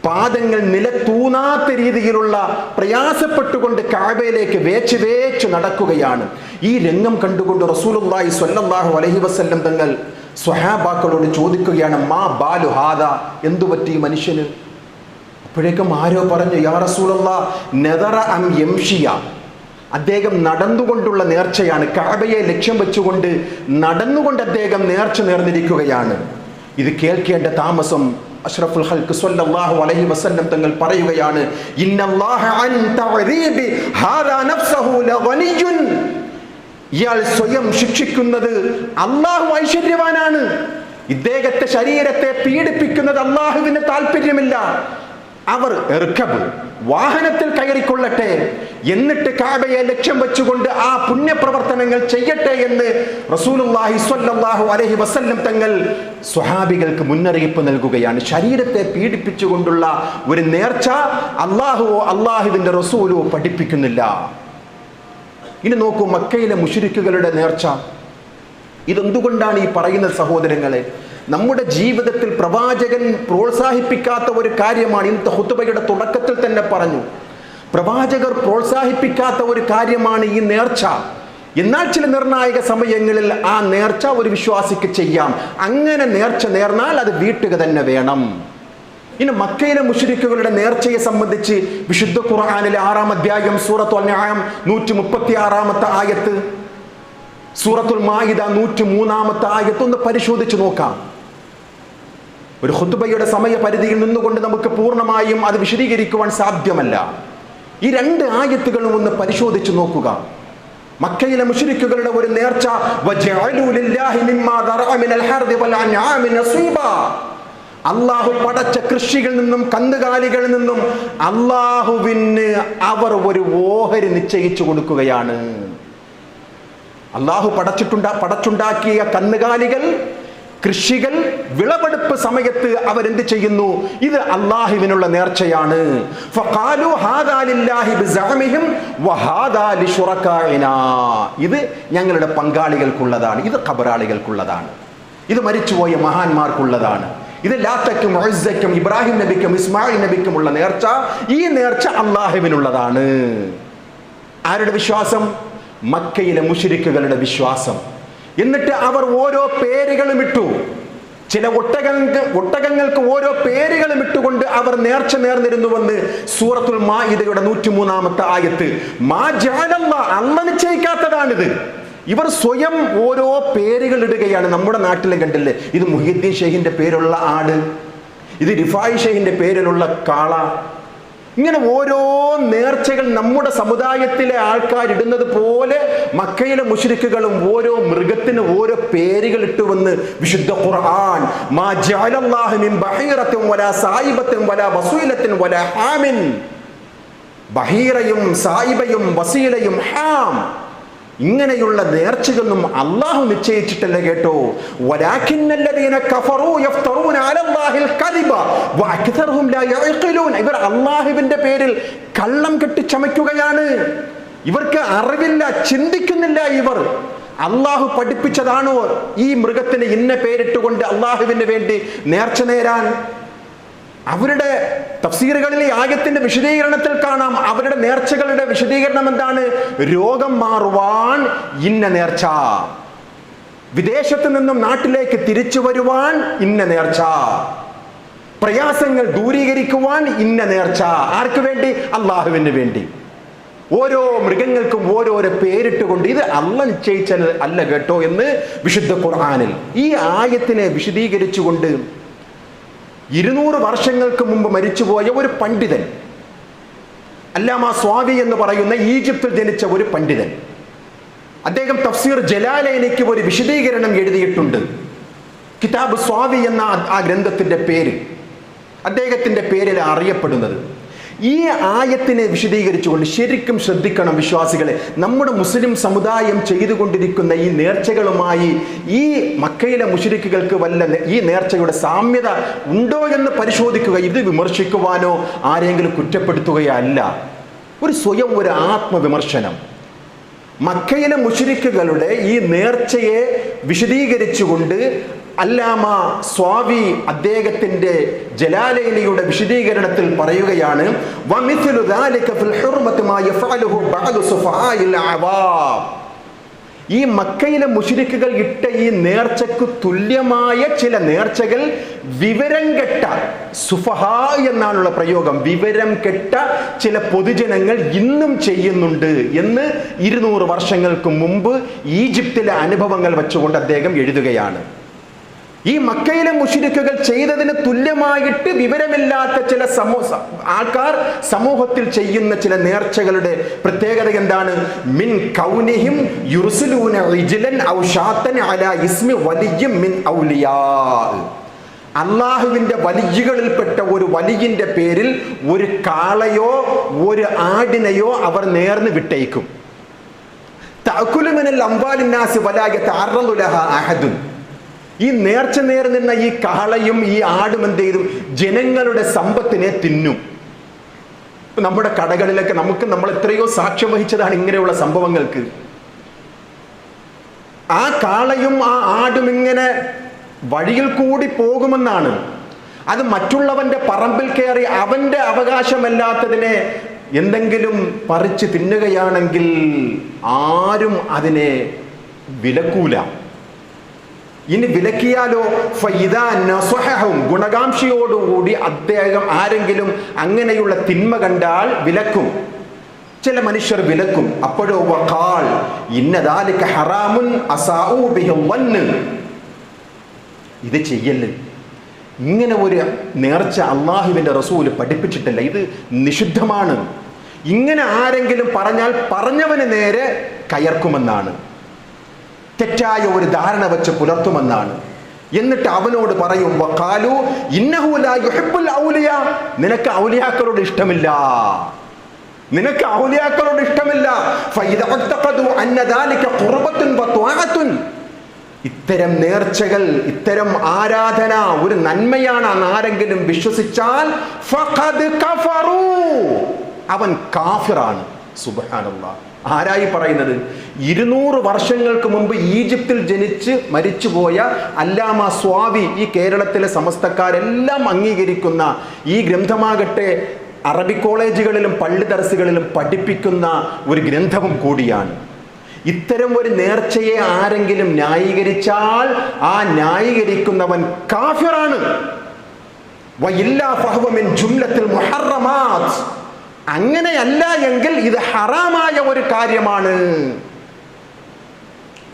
പാദങ്ങൾ നിലത്തൂന്നാത്ത രീതിയിലുള്ള പ്രയാസപ്പെട്ടുകൊണ്ട് കഅബയിലേക്ക് വേച്ച് നടക്കുകയാണ്. ഈ രംഗം കണ്ടുകൊണ്ട് റസൂലുള്ളാഹി സ്വല്ലല്ലാഹു അലൈഹി വസല്ലം തങ്ങൾ സ്വഹാബാക്കളോട് ചോദിക്കുകയാണ്, മാ ബാലു ഹാദാ, എന്തു പറ്റി മനുഷ്യന്? അപ്പോഴേക്കും ആരോ പറഞ്ഞു, യാ റസൂലല്ലാഹ് നദറ അം യംഷിയ, അദ്ദേഹം നടന്നുകൊണ്ടുള്ള നേർച്ചയാണ്. കഅബയെ ലക്ഷ്യം വെച്ചുകൊണ്ട് നടന്നുകൊണ്ട് അദ്ദേഹം നേർച്ച നേർന്നിരിക്കുകയാണ്. ഇത് കേൾക്കേണ്ട താമസം അഷ്റഫുൽ ഖൽഖ് സ്വല്ലല്ലാഹു അലൈഹി വസല്ലം തങ്ങൾ പറയുകയാണ്, ഇന്നല്ലാഹ അൻ തഅരീബി ഹാദാ നഫ്സഹു ലഗനിയ്യുൻ. ഇയാൾ സ്വയം ശിക്ഷിക്കുന്നത് അല്ലാഹു ഐശ്വര്യവാനാണ്. ഇദ്ദേഹത്തെ ശരീരത്തെ പീഡിപ്പിക്കുന്നത് അല്ലാഹുവിന് താല്പര്യമില്ല. അവർ വാഹനത്തിൽ കയറിക്കൊള്ളട്ടെ, എന്നിട്ട് കഅബയെ ലക്ഷ്യം വെച്ചുകൊണ്ട് ആ പുണ്യപ്രവർത്തനങ്ങൾ ചെയ്യട്ടെ എന്ന് റസൂലുള്ളാഹി സ്വല്ലല്ലാഹു അലൈഹി വസല്ലം തങ്ങൾ സ്വഹാബികൾക്ക് മുന്നറിയിപ്പ് നൽകുകയാണ്. ശരീരത്തെ പീഡിപ്പിച്ചുകൊണ്ടുള്ള ഒരു നേർച്ച അല്ലാഹുവോ അല്ലാഹുവിന്റെ റസൂലോ പഠിപ്പിക്കുന്നില്ല. ഇനി നോക്കൂ, മക്കയിലെ മുശ്രിക്കുകളുടെ നേർച്ച. ഇതെന്തുകൊണ്ടാണ് ഈ പറയുന്ന സഹോദരങ്ങളെ? നമ്മുടെ ജീവിതത്തിൽ പ്രവാചകൻ പ്രോത്സാഹിപ്പിക്കാത്ത ഒരു കാര്യമാണ്. ഇന്നത്തെ ഖുതുബയുടെ തുടക്കത്തിൽ തന്നെ പറഞ്ഞു, പ്രവാചകർ പ്രോത്സാഹിപ്പിക്കാത്ത ഒരു കാര്യമാണ് ഈ നേർച്ച. എന്നാൽ ചില നിർണായക സമയങ്ങളിൽ ആ നേർച്ച ഒരു വിശ്വാസിക്ക് ചെയ്യാം. അങ്ങനെ നേർച്ച നേർന്നാൽ അത് വീട്ടുക തന്നെ വേണം. ഇനി മക്കയിലെ മുശ്രിക്കുകളുടെ നേർച്ചയെ സംബന്ധിച്ച് വിശുദ്ധ ഖുർആനിലെ 6-ാം അധ്യായം സൂറത്തുൽ അൻആം 136-ാമത്തെ ആയത്ത്, സൂറത്തുൽ മാഇദ 103-ാമത്തെ ആയത്ത് ഒന്ന് പരിശോധിച്ച് നോക്കാം. ഒരു ഖുതുബയുടെ സമയപരിധിയിൽ നിന്നുകൊണ്ട് നമുക്ക് പൂർണ്ണമായും അത് വിശദീകരിക്കുവാൻ സാധ്യമല്ല. ഈ 2 ആയത്തുകളും ഒന്ന് പരിശോധിച്ച് നോക്കുക. മക്കയിലെ മുശ്രിക്കുകളുടെ ഒരു നേർച്ച, വജഅലു ലില്ലാഹി മിമ്മാ ദറഅ മിനൽ ഹർദി വൽ അൻആമി നസീബാ. അല്ലാഹു പടച്ച കൃഷികളിൽ നിന്നും കന്നുകാലികളിൽ നിന്നും അല്ലാഹുവിന് അവർ ഒരു ഓഹരി നിശ്ചയിച്ചു കൊടുക്കുകയാണ്. അല്ലാഹു പടച്ചുണ്ടാക്കിയ കന്നുകാലികൾ, കൃഷികൾ, വിളവെടുപ്പ് സമയത്ത് അവരെന്ത് ചെയ്യുന്നു? ഇത് അല്ലാഹുവിനുള്ള നേർച്ചയാണ്. ഫഖാലു ഹാദാ ലില്ലാഹി ബിസഅമിഹിം വഹാദാ ലിശുറകാഇനാ. ഇത് ഞങ്ങളുടെ പങ്കാളികൾക്കുള്ളതാണ്, ഇത് ഖബറാളികൾക്കുള്ളതാണ്, ഇത് മരിച്ചുപോയ മഹാന്മാർക്കുള്ളതാണ്, ഇത് ലാത്തക്കും ഉസ്സയ്ക്കും ഇബ്രാഹിം നബിക്കും ഇസ്മായിൽ നബിക്കുമുള്ള നേർച്ച, ഈ നേർച്ച അല്ലാഹുവിനുള്ളതാണ്. ആരുടെ വിശ്വാസം? മക്കയിലെ മുശ്രിക്കുകളുടെ വിശ്വാസം. എന്നിട്ട് അവർ ഓരോ പേരുകളും ഇട്ടു. ചില ഒട്ടകങ്ങൾക്ക് ഓരോ പേരുകളും ഇട്ടുകൊണ്ട് അവർ നേർച്ച നേർന്നിരുന്നുവെന്ന് സൂറത്തുൽ മാഇദയുടെ 103-ാമത്തെ ആയത്ത്. മാ ജഅലല്ലാഹ്, അല്ലാഹു നിശ്ചയിക്കാത്തതാണിത്. ഇവർ സ്വയം ഓരോ പേരുകൾ ഇടുകയാണ്. നമ്മുടെ നാട്ടിലെ കണ്ടില്ലേ, ഇത് മുഹ്യിദ്ദീൻ ഷെയ്ഖിന്റെ പേരുള്ള ആട്, ഇത് റിഫായി ഷെയ്ഖിന്റെ പേരിലുള്ള കാള. ഇങ്ങനെ ഓരോ നേർച്ചകൾ നമ്മുടെ സമുദായത്തിലെ ആൾക്കാരിടുന്നത് പോലെ മക്കയിലെ മുശ്രിക്കുകളും ഓരോ മൃഗത്തിന് ഓരോ പേരുകൾ ഇട്ടുവെന്ന് വിശുദ്ധ ഖുർആൻ. മാ ജഅലല്ലാഹു മിൻ ബഹീറത്തിൻ വലാ സായിബത്തിൻ വലാ വസീലത്തിൻ വലാ ഹാമിൻ. ബഹീറയും സായിബയും വസീലയും ഹാം, ഇങ്ങനെയുള്ള നേർച്ചകളൊന്നും അല്ലാഹു നിശ്ചയിച്ചിട്ടല്ല കേട്ടോ. വലാകിന്നല്ലദീന കഫറൂ യഫ്തറൂന അലല്ലാഹിൽ കദിബ വഅക്തറുഹും ലാ യഅഖിലൂൻ. ഇവർ അല്ലാഹുവിന്റെ പേരിൽ കള്ളം കെട്ടി ചമയ്ക്കുകയാണ്. ഇവർക്ക് അറിവില്ല, ചിന്തിക്കുന്നില്ല. ഇവർ അല്ലാഹു പഠിപ്പിച്ചതാണോ ഈ മൃഗത്തിന് ഇന്ന പേരിട്ടുകൊണ്ട് അല്ലാഹുവിന് വേണ്ടി നേർച്ച നേരാൻ? അവരുടെ തഫ്സീറുകളിലെ ആയത്തിന്റെ വിശദീകരണത്തിൽ കാണാം, അവരുടെ നേർച്ചകളുടെ വിശദീകരണം എന്താണ്? രോഗം മാറുവാൻ ഇന്ന നേർച്ച, വിദേശത്ത് നിന്നും നാട്ടിലേക്ക് തിരിച്ചു വരുവാൻ ഇന്ന നേർച്ച, പ്രയാസങ്ങൾ ദൂരീകരിക്കുവാൻ ഇന്ന നേർച്ച. ആർക്ക് വേണ്ടി? അള്ളാഹുവിന് വേണ്ടി. ഓരോ മൃഗങ്ങൾക്കും ഓരോരോ പേരിട്ടുകൊണ്ട് ഇത് അള്ളാഹ് നിശ്ചയിച്ചത് അല്ല കേട്ടോ എന്ന് വിശുദ്ധ ഖുർആനിൽ ഈ ആയത്തിനെ വിശദീകരിച്ചുകൊണ്ട് 200 വർഷങ്ങൾക്ക് മുമ്പ് മരിച്ചുപോയ ഒരു പണ്ഡിതൻ, അല്ലാമ സ്വാവി എന്ന് പറയുന്ന ഈജിപ്തിൽ ജനിച്ച ഒരു പണ്ഡിതൻ, അദ്ദേഹം തഫ്സീർ ജലാലൈനിക്ക് ഒരു വിശദീകരണം എഴുതിയിട്ടുണ്ട്. കിതാബ് സ്വാവി എന്ന ആ ഗ്രന്ഥത്തിന്റെ പേര്, അദ്ദേഹത്തിന്റെ പേരിൽ അറിയപ്പെടുന്നത്. ഈ ആയത്തിനെ വിശദീകരിച്ചുകൊണ്ട് ശരിക്കും ശ്രദ്ധിക്കണം വിശ്വാസികളെ, നമ്മുടെ മുസ്ലിം സമുദായം ചെയ്തുകൊണ്ടിരിക്കുന്ന ഈ നേർച്ചകളുമായി ഈ മക്കയിലെ മുശ്രിക്കുകൾക്ക് വല്ല ഈ നേർച്ചയുടെ സാമ്യത ഉണ്ടോ എന്ന് പരിശോധിക്കുക. ഇത് വിമർശിക്കുവാനോ ആരെങ്കിലും കുറ്റപ്പെടുത്തുകയോ അല്ല, സ്വയം ഒരു ആത്മവിമർശനം. മക്കയിലെ മുശ്രിക്കുകളുടെ ഈ നേർച്ചയെ വിശദീകരിച്ചുകൊണ്ട് അല്ലാമ സ്വാവി അദ്ദേഹത്തിന്റെ ജലാലൈനിയുടെ വിശദീകരണത്തിൽ പറയുകയാണ്, വമിത്ലു ദാലിക ഫിൽ ഹുർമത്തി മാ യഫഅലുഹു ബഅദു സുഫഹാഇൽ അവാം. ഈ മക്കയിലെ മുശ്രിക്കുകൾ ഇട്ട ഈ നേർച്ചയ്ക്ക് തുല്യമായ ചില നേർച്ചകൾ വിവരം കെട്ട, സുഫഹാ എന്നാണുള്ള പ്രയോഗം, വിവരം കെട്ട ചില പൊതുജനങ്ങൾ ഇന്നും ചെയ്യുന്നുണ്ട് എന്ന് 200 വർഷങ്ങൾക്ക് മുമ്പ് ഈജിപ്തിലെ അനുഭവങ്ങൾ വെച്ചുകൊണ്ട് അദ്ദേഹം എഴുതുകയാണ്. ഈ മക്കയിലെ മുശ്രിക്കുകൾ ചെയ്തതിന് തുല്യമായിട്ട് വിവരമില്ലാത്ത ചില ആൾക്കാർ സമൂഹത്തിൽ ചെയ്യുന്ന ചില നേർച്ചകളുടെ പ്രത്യേകത എന്താണ്? മിൻ കൗനിഹിം യുർസിലൂന റിജ്ലൻ ഔ ഷാത്തൻ അലാ ഇസ്മി വലിയ്യിൻ മിൻ ഔലിയാ. അള്ളാഹുവിന്റെ വലിയ്കളിൽപ്പെട്ട ഒരു വലിയിന്റെ പേരിൽ ഒരു കാളയോ ഒരു ആടിനെയോ അവർ നേർന്ന് വിട്ടേക്കും. തഅകുലു മിനൽ അംവാലിൻ നാസി വലാ യതഅറദു ലഹാ അഹദുൻ. ഈ നേർച്ച നേർന്ന ഈ കാളയും ഈ ആടും എന്ത് ചെയ്തു? ജനങ്ങളുടെ സമ്പത്തിനെ തിന്നും. നമ്മുടെ കടകളിലൊക്കെ നമ്മൾ എത്രയോ സാക്ഷ്യം വഹിച്ചതാണ് ഇങ്ങനെയുള്ള സംഭവങ്ങൾക്ക്. ആ കാളയും ആ ആടും ഇങ്ങനെ വഴിയിൽ കൂടി പോകുമെന്നാണ്. അത് മറ്റുള്ളവന്റെ പറമ്പിൽ കയറി അവന്റെ അവകാശമല്ലാത്തതിനെ എന്തെങ്കിലും പറിച്ച് തിന്നുകയാണെങ്കിൽ ആരും അതിനെ വിലക്കൂല. ഇനി വിലക്കിയാലോ ഗുണകാംക്ഷയോടുകൂടി അദ്ദേഹം ആരെങ്കിലും അങ്ങനെയുള്ള തിന്മ കണ്ടാൽ വിലക്കും. ചില മനുഷ്യർ വിലക്കും. അപ്പോഴോ വഖാൽ ഇന്ന ദാലിക ഹറാമുൻ അസാഉ ബിഹി വന്ന്, ഇത് ചെയ്യല്ലേ, ഇങ്ങനെ ഒരു നേർച്ച അള്ളാഹുവിന്റെ റസൂല് പഠിപ്പിച്ചിട്ടില്ല, ഇത് നിഷിദ്ധമാണ്. ഇങ്ങനെ ആരെങ്കിലും പറഞ്ഞാൽ പറഞ്ഞവന് നേരെ കയർക്കുമെന്നാണ്, തെറ്റായ ഒരു ധാരണ വെച്ച് പുലർത്തുമെന്നാണ്. എന്നിട്ട് അവനോട് പറയും വഖാലു ഇന്നഹു ലാ യുഹിബ്ബുൽ ഔലിയാ, നിനക്ക് ഔലിയാക്കളോട് ഇഷ്ടമില്ല, നിനക്ക് ഔലിയാക്കളോട് ഇഷ്ടമില്ല. ഫഇദ അഖ്തഖദു അന്ന ദാലിക ഖുർബത്തുൻ വത്വാഅത്തുൻ. ഇത്തരം നേർച്ചകൾ, ഇത്തരം ആരാധന ഒരു നന്മയാണ് ആരെങ്കിലും വിശ്വസിച്ചാൽ ഫഖദ് കഫറു, അവൻ കാഫിറാണ്. സുബ്ഹാനല്ലാഹ്. ആരായി പറയുന്നത്? 200 വർഷങ്ങൾക്ക് മുമ്പ് ഈജിപ്തിൽ ജനിച്ച് മരിച്ചുപോയ അല്ലാമ സ്വാവി, ഈ കേരളത്തിലെ സമസ്തക്കാരെല്ലാം അംഗീകരിക്കുന്ന ഈ ഗ്രന്ഥമാകട്ടെ അറബിക് കോളേജുകളിലും പള്ളി ദർസുകളിലും പഠിപ്പിക്കുന്ന ഒരു ഗ്രന്ഥവും കൂടിയാണ്. ഇത്തരം ഒരു നേർച്ചയെ ആരെങ്കിലും ന്യായീകരിച്ചാൽ ആ ന്യായീകരിക്കുന്നവൻ കാഫിറാണ്. വഇല്ലാ ഫഹുവ മിൻ ജുംലത്തിൽ മുഹറമാത്ത്. അങ്ങനെയല്ല എങ്കിൽ ഇത് ഹറാമായ ഒരു കാര്യമാണ്.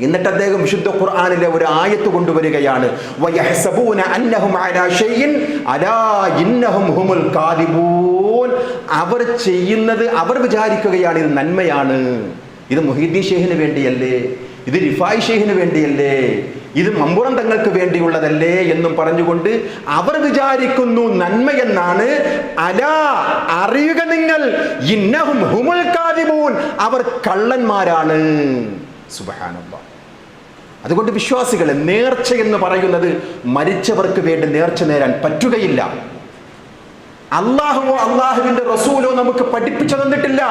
എന്നിട്ട് അദ്ദേഹം വിശുദ്ധ ഖുർആനിലെ ഒരു ആയത്ത് കൊണ്ടുവരികയാണ്, വയഹ്സബൂന അന്നഹും അലാ ഷൈഇൻ അലാ ഇന്നഹും ഹുമുൽ കാദിബൂൻ. അവർ ചെയ്യുന്നത്, അവർ വിചാരിക്കുകയാണ് ഇത് നന്മയാണ്, ഇത് മുഹീദ്ദീൻ ഷെയ്ഖിന് വേണ്ടിയല്ലേ, ഇത് റിഫായി ഷെയ്ഖിന് വേണ്ടിയല്ലേ, ഇത് മമ്പുറം തങ്ങൾക്ക് വേണ്ടിയുള്ളതല്ലേ എന്നും പറഞ്ഞുകൊണ്ട് അവർ വിചാരിക്കുന്നു നന്മയെന്നാണ്. അലാ, അറിയുക നിങ്ങൾ, ഇന്നഹും ഹുമുൽ കാദിബൂൻ, അവർ കള്ളന്മാരാണ്. സുബ്ഹാനല്ലാഹ്. അതുകൊണ്ട് വിശ്വാസികളെ, നേർച്ച എന്ന് പറയുന്നത് മരിച്ചവർക്ക് വേണ്ടി നേർച്ച നേരാൻ പറ്റുകയില്ല. അള്ളാഹുവോ അള്ളാഹുവിന്റെ റസൂലോ നമുക്ക് പഠിപ്പിച്ചു തന്നിട്ടില്ല.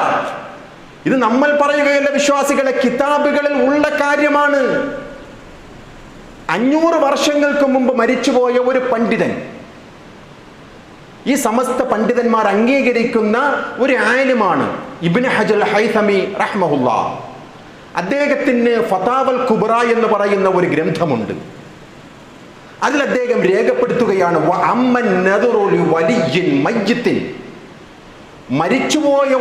ഇത് നമ്മൾ പറയുകയല്ല വിശ്വാസികളെ, കിതാബുകളിൽ ഉള്ള കാര്യമാണ്. 500 വർഷങ്ങൾക്ക് മുമ്പ് മരിച്ചുപോയ ഒരു പണ്ഡിതൻ, ഈ സമസ്ത പണ്ഡിതന്മാർ അംഗീകരിക്കുന്ന ഒരു ആലിമാണ് ഇബ്നു ഹജർ ഹൈതമി റഹ്മഹുല്ലാ. അദ്ദേഹത്തിന് ഫതാവൽ കുബ്ര എന്ന് പറയുന്ന ഒരു ഗ്രന്ഥമുണ്ട്. അതിൽ അദ്ദേഹം രേഖപ്പെടുത്തുകയാണ്, മരിച്ചുപോയ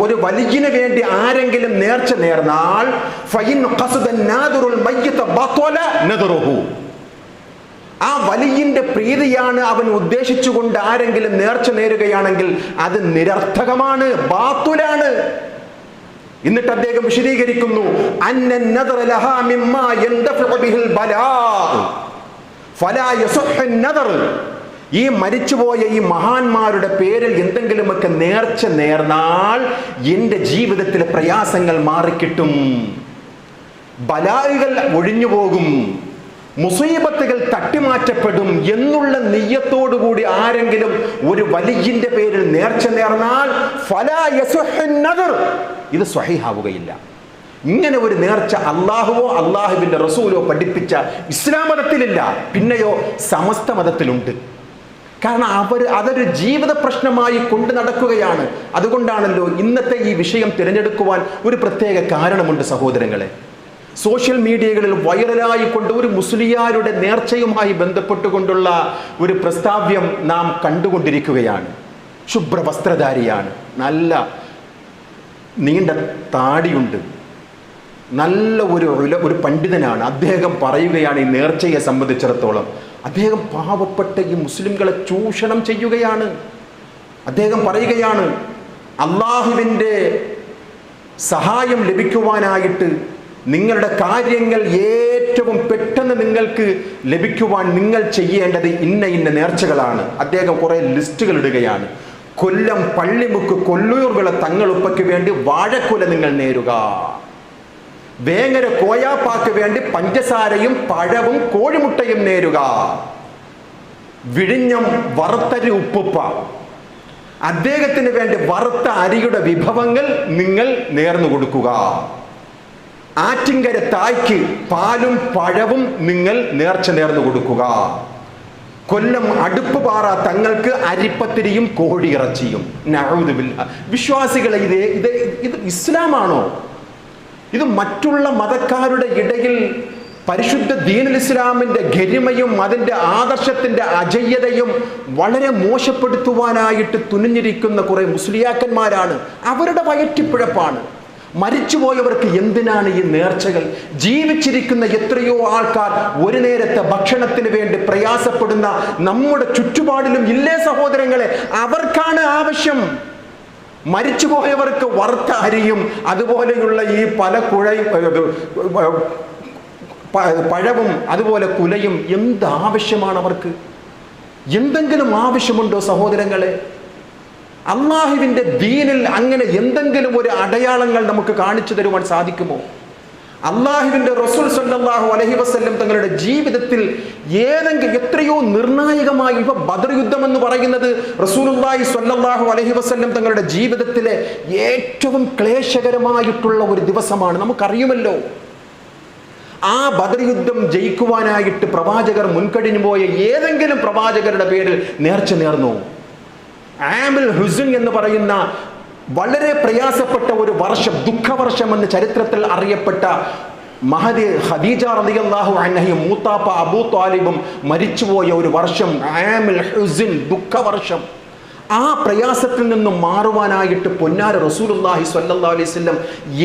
ഒരു വലിയന് വേണ്ടി ആരെങ്കിലും നേർച്ച നേർന്നാൽ ആ വലിയന്റെ പ്രീതിയാണ് അവൻ ഉദ്ദേശിച്ചുകൊണ്ട് ആരെങ്കിലും നേർച്ച നേരുകയാണെങ്കിൽ അത് നിരർത്ഥകമാണ്, ബാത്തുലാണ്. എന്നിട്ട് അദ്ദേഹം വിശദീകരിക്കുന്നു, ഈ മരിച്ചുപോയ ഈ മഹാന്മാരുടെ പേരിൽ എന്തെങ്കിലുമൊക്കെ നേർച്ച നേർന്നാൽ എന്റെ ജീവിതത്തിലെ പ്രയാസങ്ങൾ മാറിക്കിട്ടും, ബലായികൾ ഒഴിഞ്ഞുപോകും, മുസീബത്തുകൾ തട്ടിമാറ്റപ്പെടും എന്നുള്ള നിയ്യത്തോടുകൂടി ആരെങ്കിലും ഒരു വലിയന്റെ പേരിൽ നേർച്ച നേർന്നാൽ ഇത് സ്വഹീഹാവുകയില്ല. ഇങ്ങനെ ഒരു നേർച്ച അള്ളാഹുവോ അള്ളാഹുവിന്റെ റസൂലോ പഠിപ്പിച്ച ഇസ്ലാം മതത്തിലില്ല. പിന്നെയോ സമസ്ത മതത്തിലുണ്ട്. കാരണം അതൊരു ജീവിത പ്രശ്നമായി കൊണ്ട് നടക്കുകയാണ്. അതുകൊണ്ടാണല്ലോ ഇന്നത്തെ ഈ വിഷയം തിരഞ്ഞെടുക്കുവാൻ ഒരു പ്രത്യേക കാരണമുണ്ട് സഹോദരങ്ങളെ. സോഷ്യൽ മീഡിയകളിൽ വൈറലായിക്കൊണ്ട് ഒരു മുസ്ലിയാരുടെ നേർച്ചയുമായി ബന്ധപ്പെട്ടുകൊണ്ടുള്ള ഒരു പ്രസ്താവ്യം നാം കണ്ടുകൊണ്ടിരിക്കുകയാണ്. ശുഭ്രവസ്ത്രധാരിയാണ്, നല്ല നീണ്ട താടിയുണ്ട്, നല്ല ഒരു പണ്ഡിതനാണ്. അദ്ദേഹം പറയുകയാണ്, ഈ നേർച്ചയെ സംബന്ധിച്ചിടത്തോളം അദ്ദേഹം പാവപ്പെട്ട ഈ മുസ്ലിംകളെ ചൂഷണം ചെയ്യുകയാണ്. അദ്ദേഹം പറയുകയാണ്, അള്ളാഹുവിൻ്റെ സഹായം ലഭിക്കുവാനായിട്ട് നിങ്ങളുടെ കാര്യങ്ങൾ ഏറ്റവും പെട്ടെന്ന് നിങ്ങൾക്ക് ലഭിക്കുവാൻ നിങ്ങൾ ചെയ്യേണ്ടത് ഇന്ന നേർച്ചകളാണ്. അദ്ദേഹം കുറെ ലിസ്റ്റുകൾ ഇടുകയാണ്. കൊല്ലം പള്ളിമുക്ക് കൊല്ലൂർവിള തങ്ങളുപ്പയ്ക്ക് വേണ്ടി വാഴക്കുല നിങ്ങൾ നേരുക, വേങ്ങര കോയാപ്പാക്ക് വേണ്ടി പഞ്ചസാരയും പഴവും കോഴിമുട്ടയും നേരുക, വിഴിഞ്ഞം വറുത്തരി ഉപ്പുപ്പ അദ്ദേഹത്തിന് വേണ്ടി വറുത്ത അരിയുടെ വിഭവങ്ങൾ നിങ്ങൾ നേർന്നു കൊടുക്കുക, ആറ്റിങ്കര തായ്ക്ക് പാലും പഴവും നിങ്ങൾ നേർച്ച നേർന്നു കൊടുക്കുക, കൊല്ലം അടുപ്പുപാറ തങ്ങൾക്ക് അരിപ്പത്തിരിയും കോഴിയിറച്ചിയും. നഊദുബില്ലാ. വിശ്വാസികളെ, ഇത് ഇസ്ലാമാണോ? ഇത് മറ്റുള്ള മതക്കാരുടെ ഇടയിൽ പരിശുദ്ധ ദീനുൽ ഇസ്ലാമിന്റെ ഗരിമയും അതിൻ്റെ ആദർശത്തിന്റെ അജയ്യതയും വളരെ മോശപ്പെടുത്തുവാനായിട്ട് തുനിഞ്ഞിരിക്കുന്ന കുറെ മുസ്ലിയാക്കന്മാരാണ്. അവരുടെ വയറ്റിപ്പിഴപ്പാണ്. മരിച്ചുപോയവർക്ക് എന്തിനാണ് ഈ നേർച്ചകൾ? ജീവിച്ചിരിക്കുന്ന എത്രയോ ആൾക്കാർ ഒരു നേരത്തെ ഭക്ഷണത്തിന് വേണ്ടി പ്രയാസപ്പെടുന്ന നമ്മുടെ ചുറ്റുപാടിലും ഇല്ലേ സഹോദരങ്ങളെ? അവർക്കാണ് ആവശ്യം. മരിച്ചുപോയവർക്ക് വറുത്ത അരിയും അതുപോലെയുള്ള ഈ പല പഴവും അതുപോലെ കുലയും എന്താവശ്യമാണ് അവർക്ക്? എന്തെങ്കിലും ആവശ്യമുണ്ടോ സഹോദരങ്ങളെ? അള്ളാഹുവിൻ്റെ ദീനിൽ അങ്ങനെ എന്തെങ്കിലും ഒരു അടയാളങ്ങൾ നമുക്ക് കാണിച്ചു തരുവാൻ സാധിക്കുമോ? അള്ളാഹുവിൻ്റെ റസൂൽ സല്ലല്ലാഹു അലൈഹി വസല്ലം തങ്ങളുടെ ജീവിതത്തിൽ എത്രയോ നിർണായകമായി, ഇപ്പൊ ബദർ യുദ്ധം എന്ന് പറയുന്നത് റസൂലുള്ളാഹി സ്വല്ലല്ലാഹു അലൈഹി വസല്ലം തങ്ങളുടെ ജീവിതത്തിലെ ഏറ്റവും ക്ലേശകരമായിട്ടുള്ള ഒരു ദിവസമാണ്. നമുക്കറിയുമല്ലോ, ആ ബദർ യുദ്ധം ജയിക്കുവാനായിട്ട് പ്രവാചകർ മുൻകഴിഞ്ഞു പോയ ഏതെങ്കിലും പ്രവാചകരുടെ പേരിൽ നേർച്ച നേർന്നു? ആമുൽ ഹുസ്ൻ എന്ന് പറയുന്ന വളരെ പ്രയാസപ്പെട്ട ഒരു വർഷം, ദുഃഖവർഷം എന്ന് ചരിത്രത്തിൽ അറിയപ്പെട്ട മഹദി ഖദീജ റളിയല്ലാഹു അൻഹയും മൂത്താപ്പ അബൂ ത്വാലിബും മരിച്ചുപോയ ഒരു വർഷം, ആമുൽ ഹുസ്ൻ, ദുഃഖവർഷം. ആ പ്രയാസത്തിൽ നിന്നും മാറുവാനായിട്ട് പൊന്നാര റസൂലുള്ളാഹി സ്വല്ലല്ലാഹു അലൈഹി വസല്ലം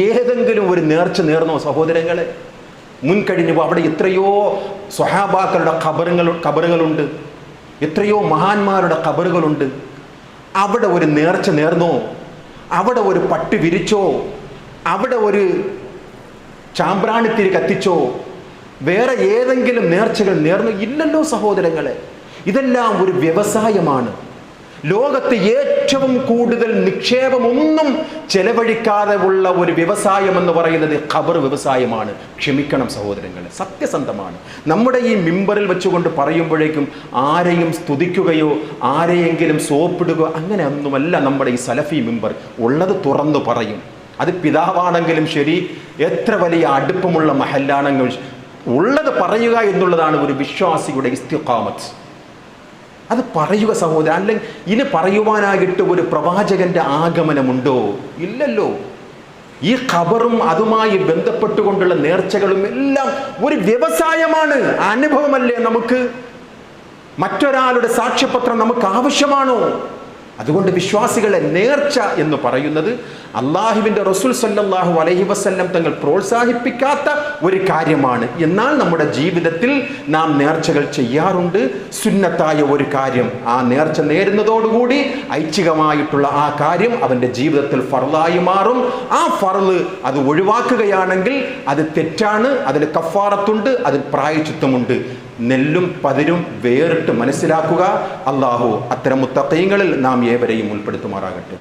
ഏതെങ്കിലും ഒരു നേർച്ച നേർന്നോ സഹോദരങ്ങളെ? മുൻകഴിഞ്ഞു അവിടെ എത്രയോ സ്വഹാബാക്കളുടെ ഖബറുകളുണ്ട്, എത്രയോ മഹാന്മാരുടെ ഖബറുകളുണ്ട്. അവിടെ ഒരു നേർച്ച നേർന്നോ? അവിടെ ഒരു പട്ട് വിരിച്ചോ? അവിടെ ഒരു ചാമ്പ്രാണിത്തിരി കത്തിച്ചോ? വേറെ ഏതെങ്കിലും നേർച്ചകൾ നേർന്നു? ഇല്ലല്ലോ സഹോദരങ്ങളെ. ഇതെല്ലാം ഒരു വ്യവസായമാണ്. ലോകത്ത് ഏറ്റവും കൂടുതൽ നിക്ഷേപമൊന്നും ചെലവഴിക്കാതെ ഉള്ള ഒരു വ്യവസായം എന്ന് പറയുന്നത് ഖബർ വ്യവസായമാണ്. ക്ഷമിക്കണം സഹോദരങ്ങളെ, സത്യസന്ധമാണ്. നമ്മുടെ ഈ മിമ്പറിൽ വെച്ചുകൊണ്ട് പറയുമ്പോഴേക്കും ആരെയും സ്തുതിക്കുകയോ ആരെയെങ്കിലും സോപ്പിടുകയോ അങ്ങനെ ഒന്നുമല്ല നമ്മുടെ ഈ സലഫി മിമ്പർ. ഉള്ളത് തുറന്നു പറയും. അത് പിതാവാണെങ്കിലും ശരി, എത്ര വലിയ അടുപ്പമുള്ള മഹല്ലാണെങ്കിലും ഉള്ളത് പറയുക എന്നുള്ളതാണ് ഒരു വിശ്വാസിയുടെ ഇസ്തിഖാമത്ത്. അത് പറയുക സഹോദരൻ. അല്ലെങ്കിൽ ഇനി പറയുവാനായിട്ട് ഒരു പ്രവാചകന്റെ ആഗമനമുണ്ടോ? ഇല്ലല്ലോ. ഈ ഖബറും അതുമായി ബന്ധപ്പെട്ടുകൊണ്ടുള്ള നേർച്ചകളും എല്ലാം ഒരു വ്യവസായമാണ്. അനുഭവമല്ലേ നമുക്ക്? മറ്റൊരാളുടെ സാക്ഷ്യപത്രം നമുക്ക് ആവശ്യമാണോ? അതുകൊണ്ട് വിശ്വാസികളെ നേർച്ച എന്ന് പറയുന്നത് അള്ളാഹുവിൻ്റെ റസൂൽ സല്ലല്ലാഹു അലൈഹി വസല്ലം തങ്ങൾ പ്രോത്സാഹിപ്പിക്കാത്ത ഒരു കാര്യമാണ്. എന്നാൽ നമ്മുടെ ജീവിതത്തിൽ നാം നേർച്ചകൾ ചെയ്യാറുണ്ട്. സുന്നത്തായ ഒരു കാര്യം, ആ നേർച്ച നേരുന്നതോടുകൂടി ഐച്ഛികമായിട്ടുള്ള ആ കാര്യം അവൻ്റെ ജീവിതത്തിൽ ഫർളായി മാറും. ആ ഫർള് അത് ഒഴിവാക്കുകയാണെങ്കിൽ അത് തെറ്റാണ്, അതിന് കഫാറത്തുണ്ട്, അതിന് പ്രായശ്ചിത്തമുണ്ട്. നെല്ലും പതിരും വേറിട്ട് മനസ്സിലാക്കുക. അള്ളാഹു അത്തരം മുത്തഖീങ്ങളിൽ നാം ഏവരെയും ഉൾപ്പെടുത്തുമാറാകട്ടെ.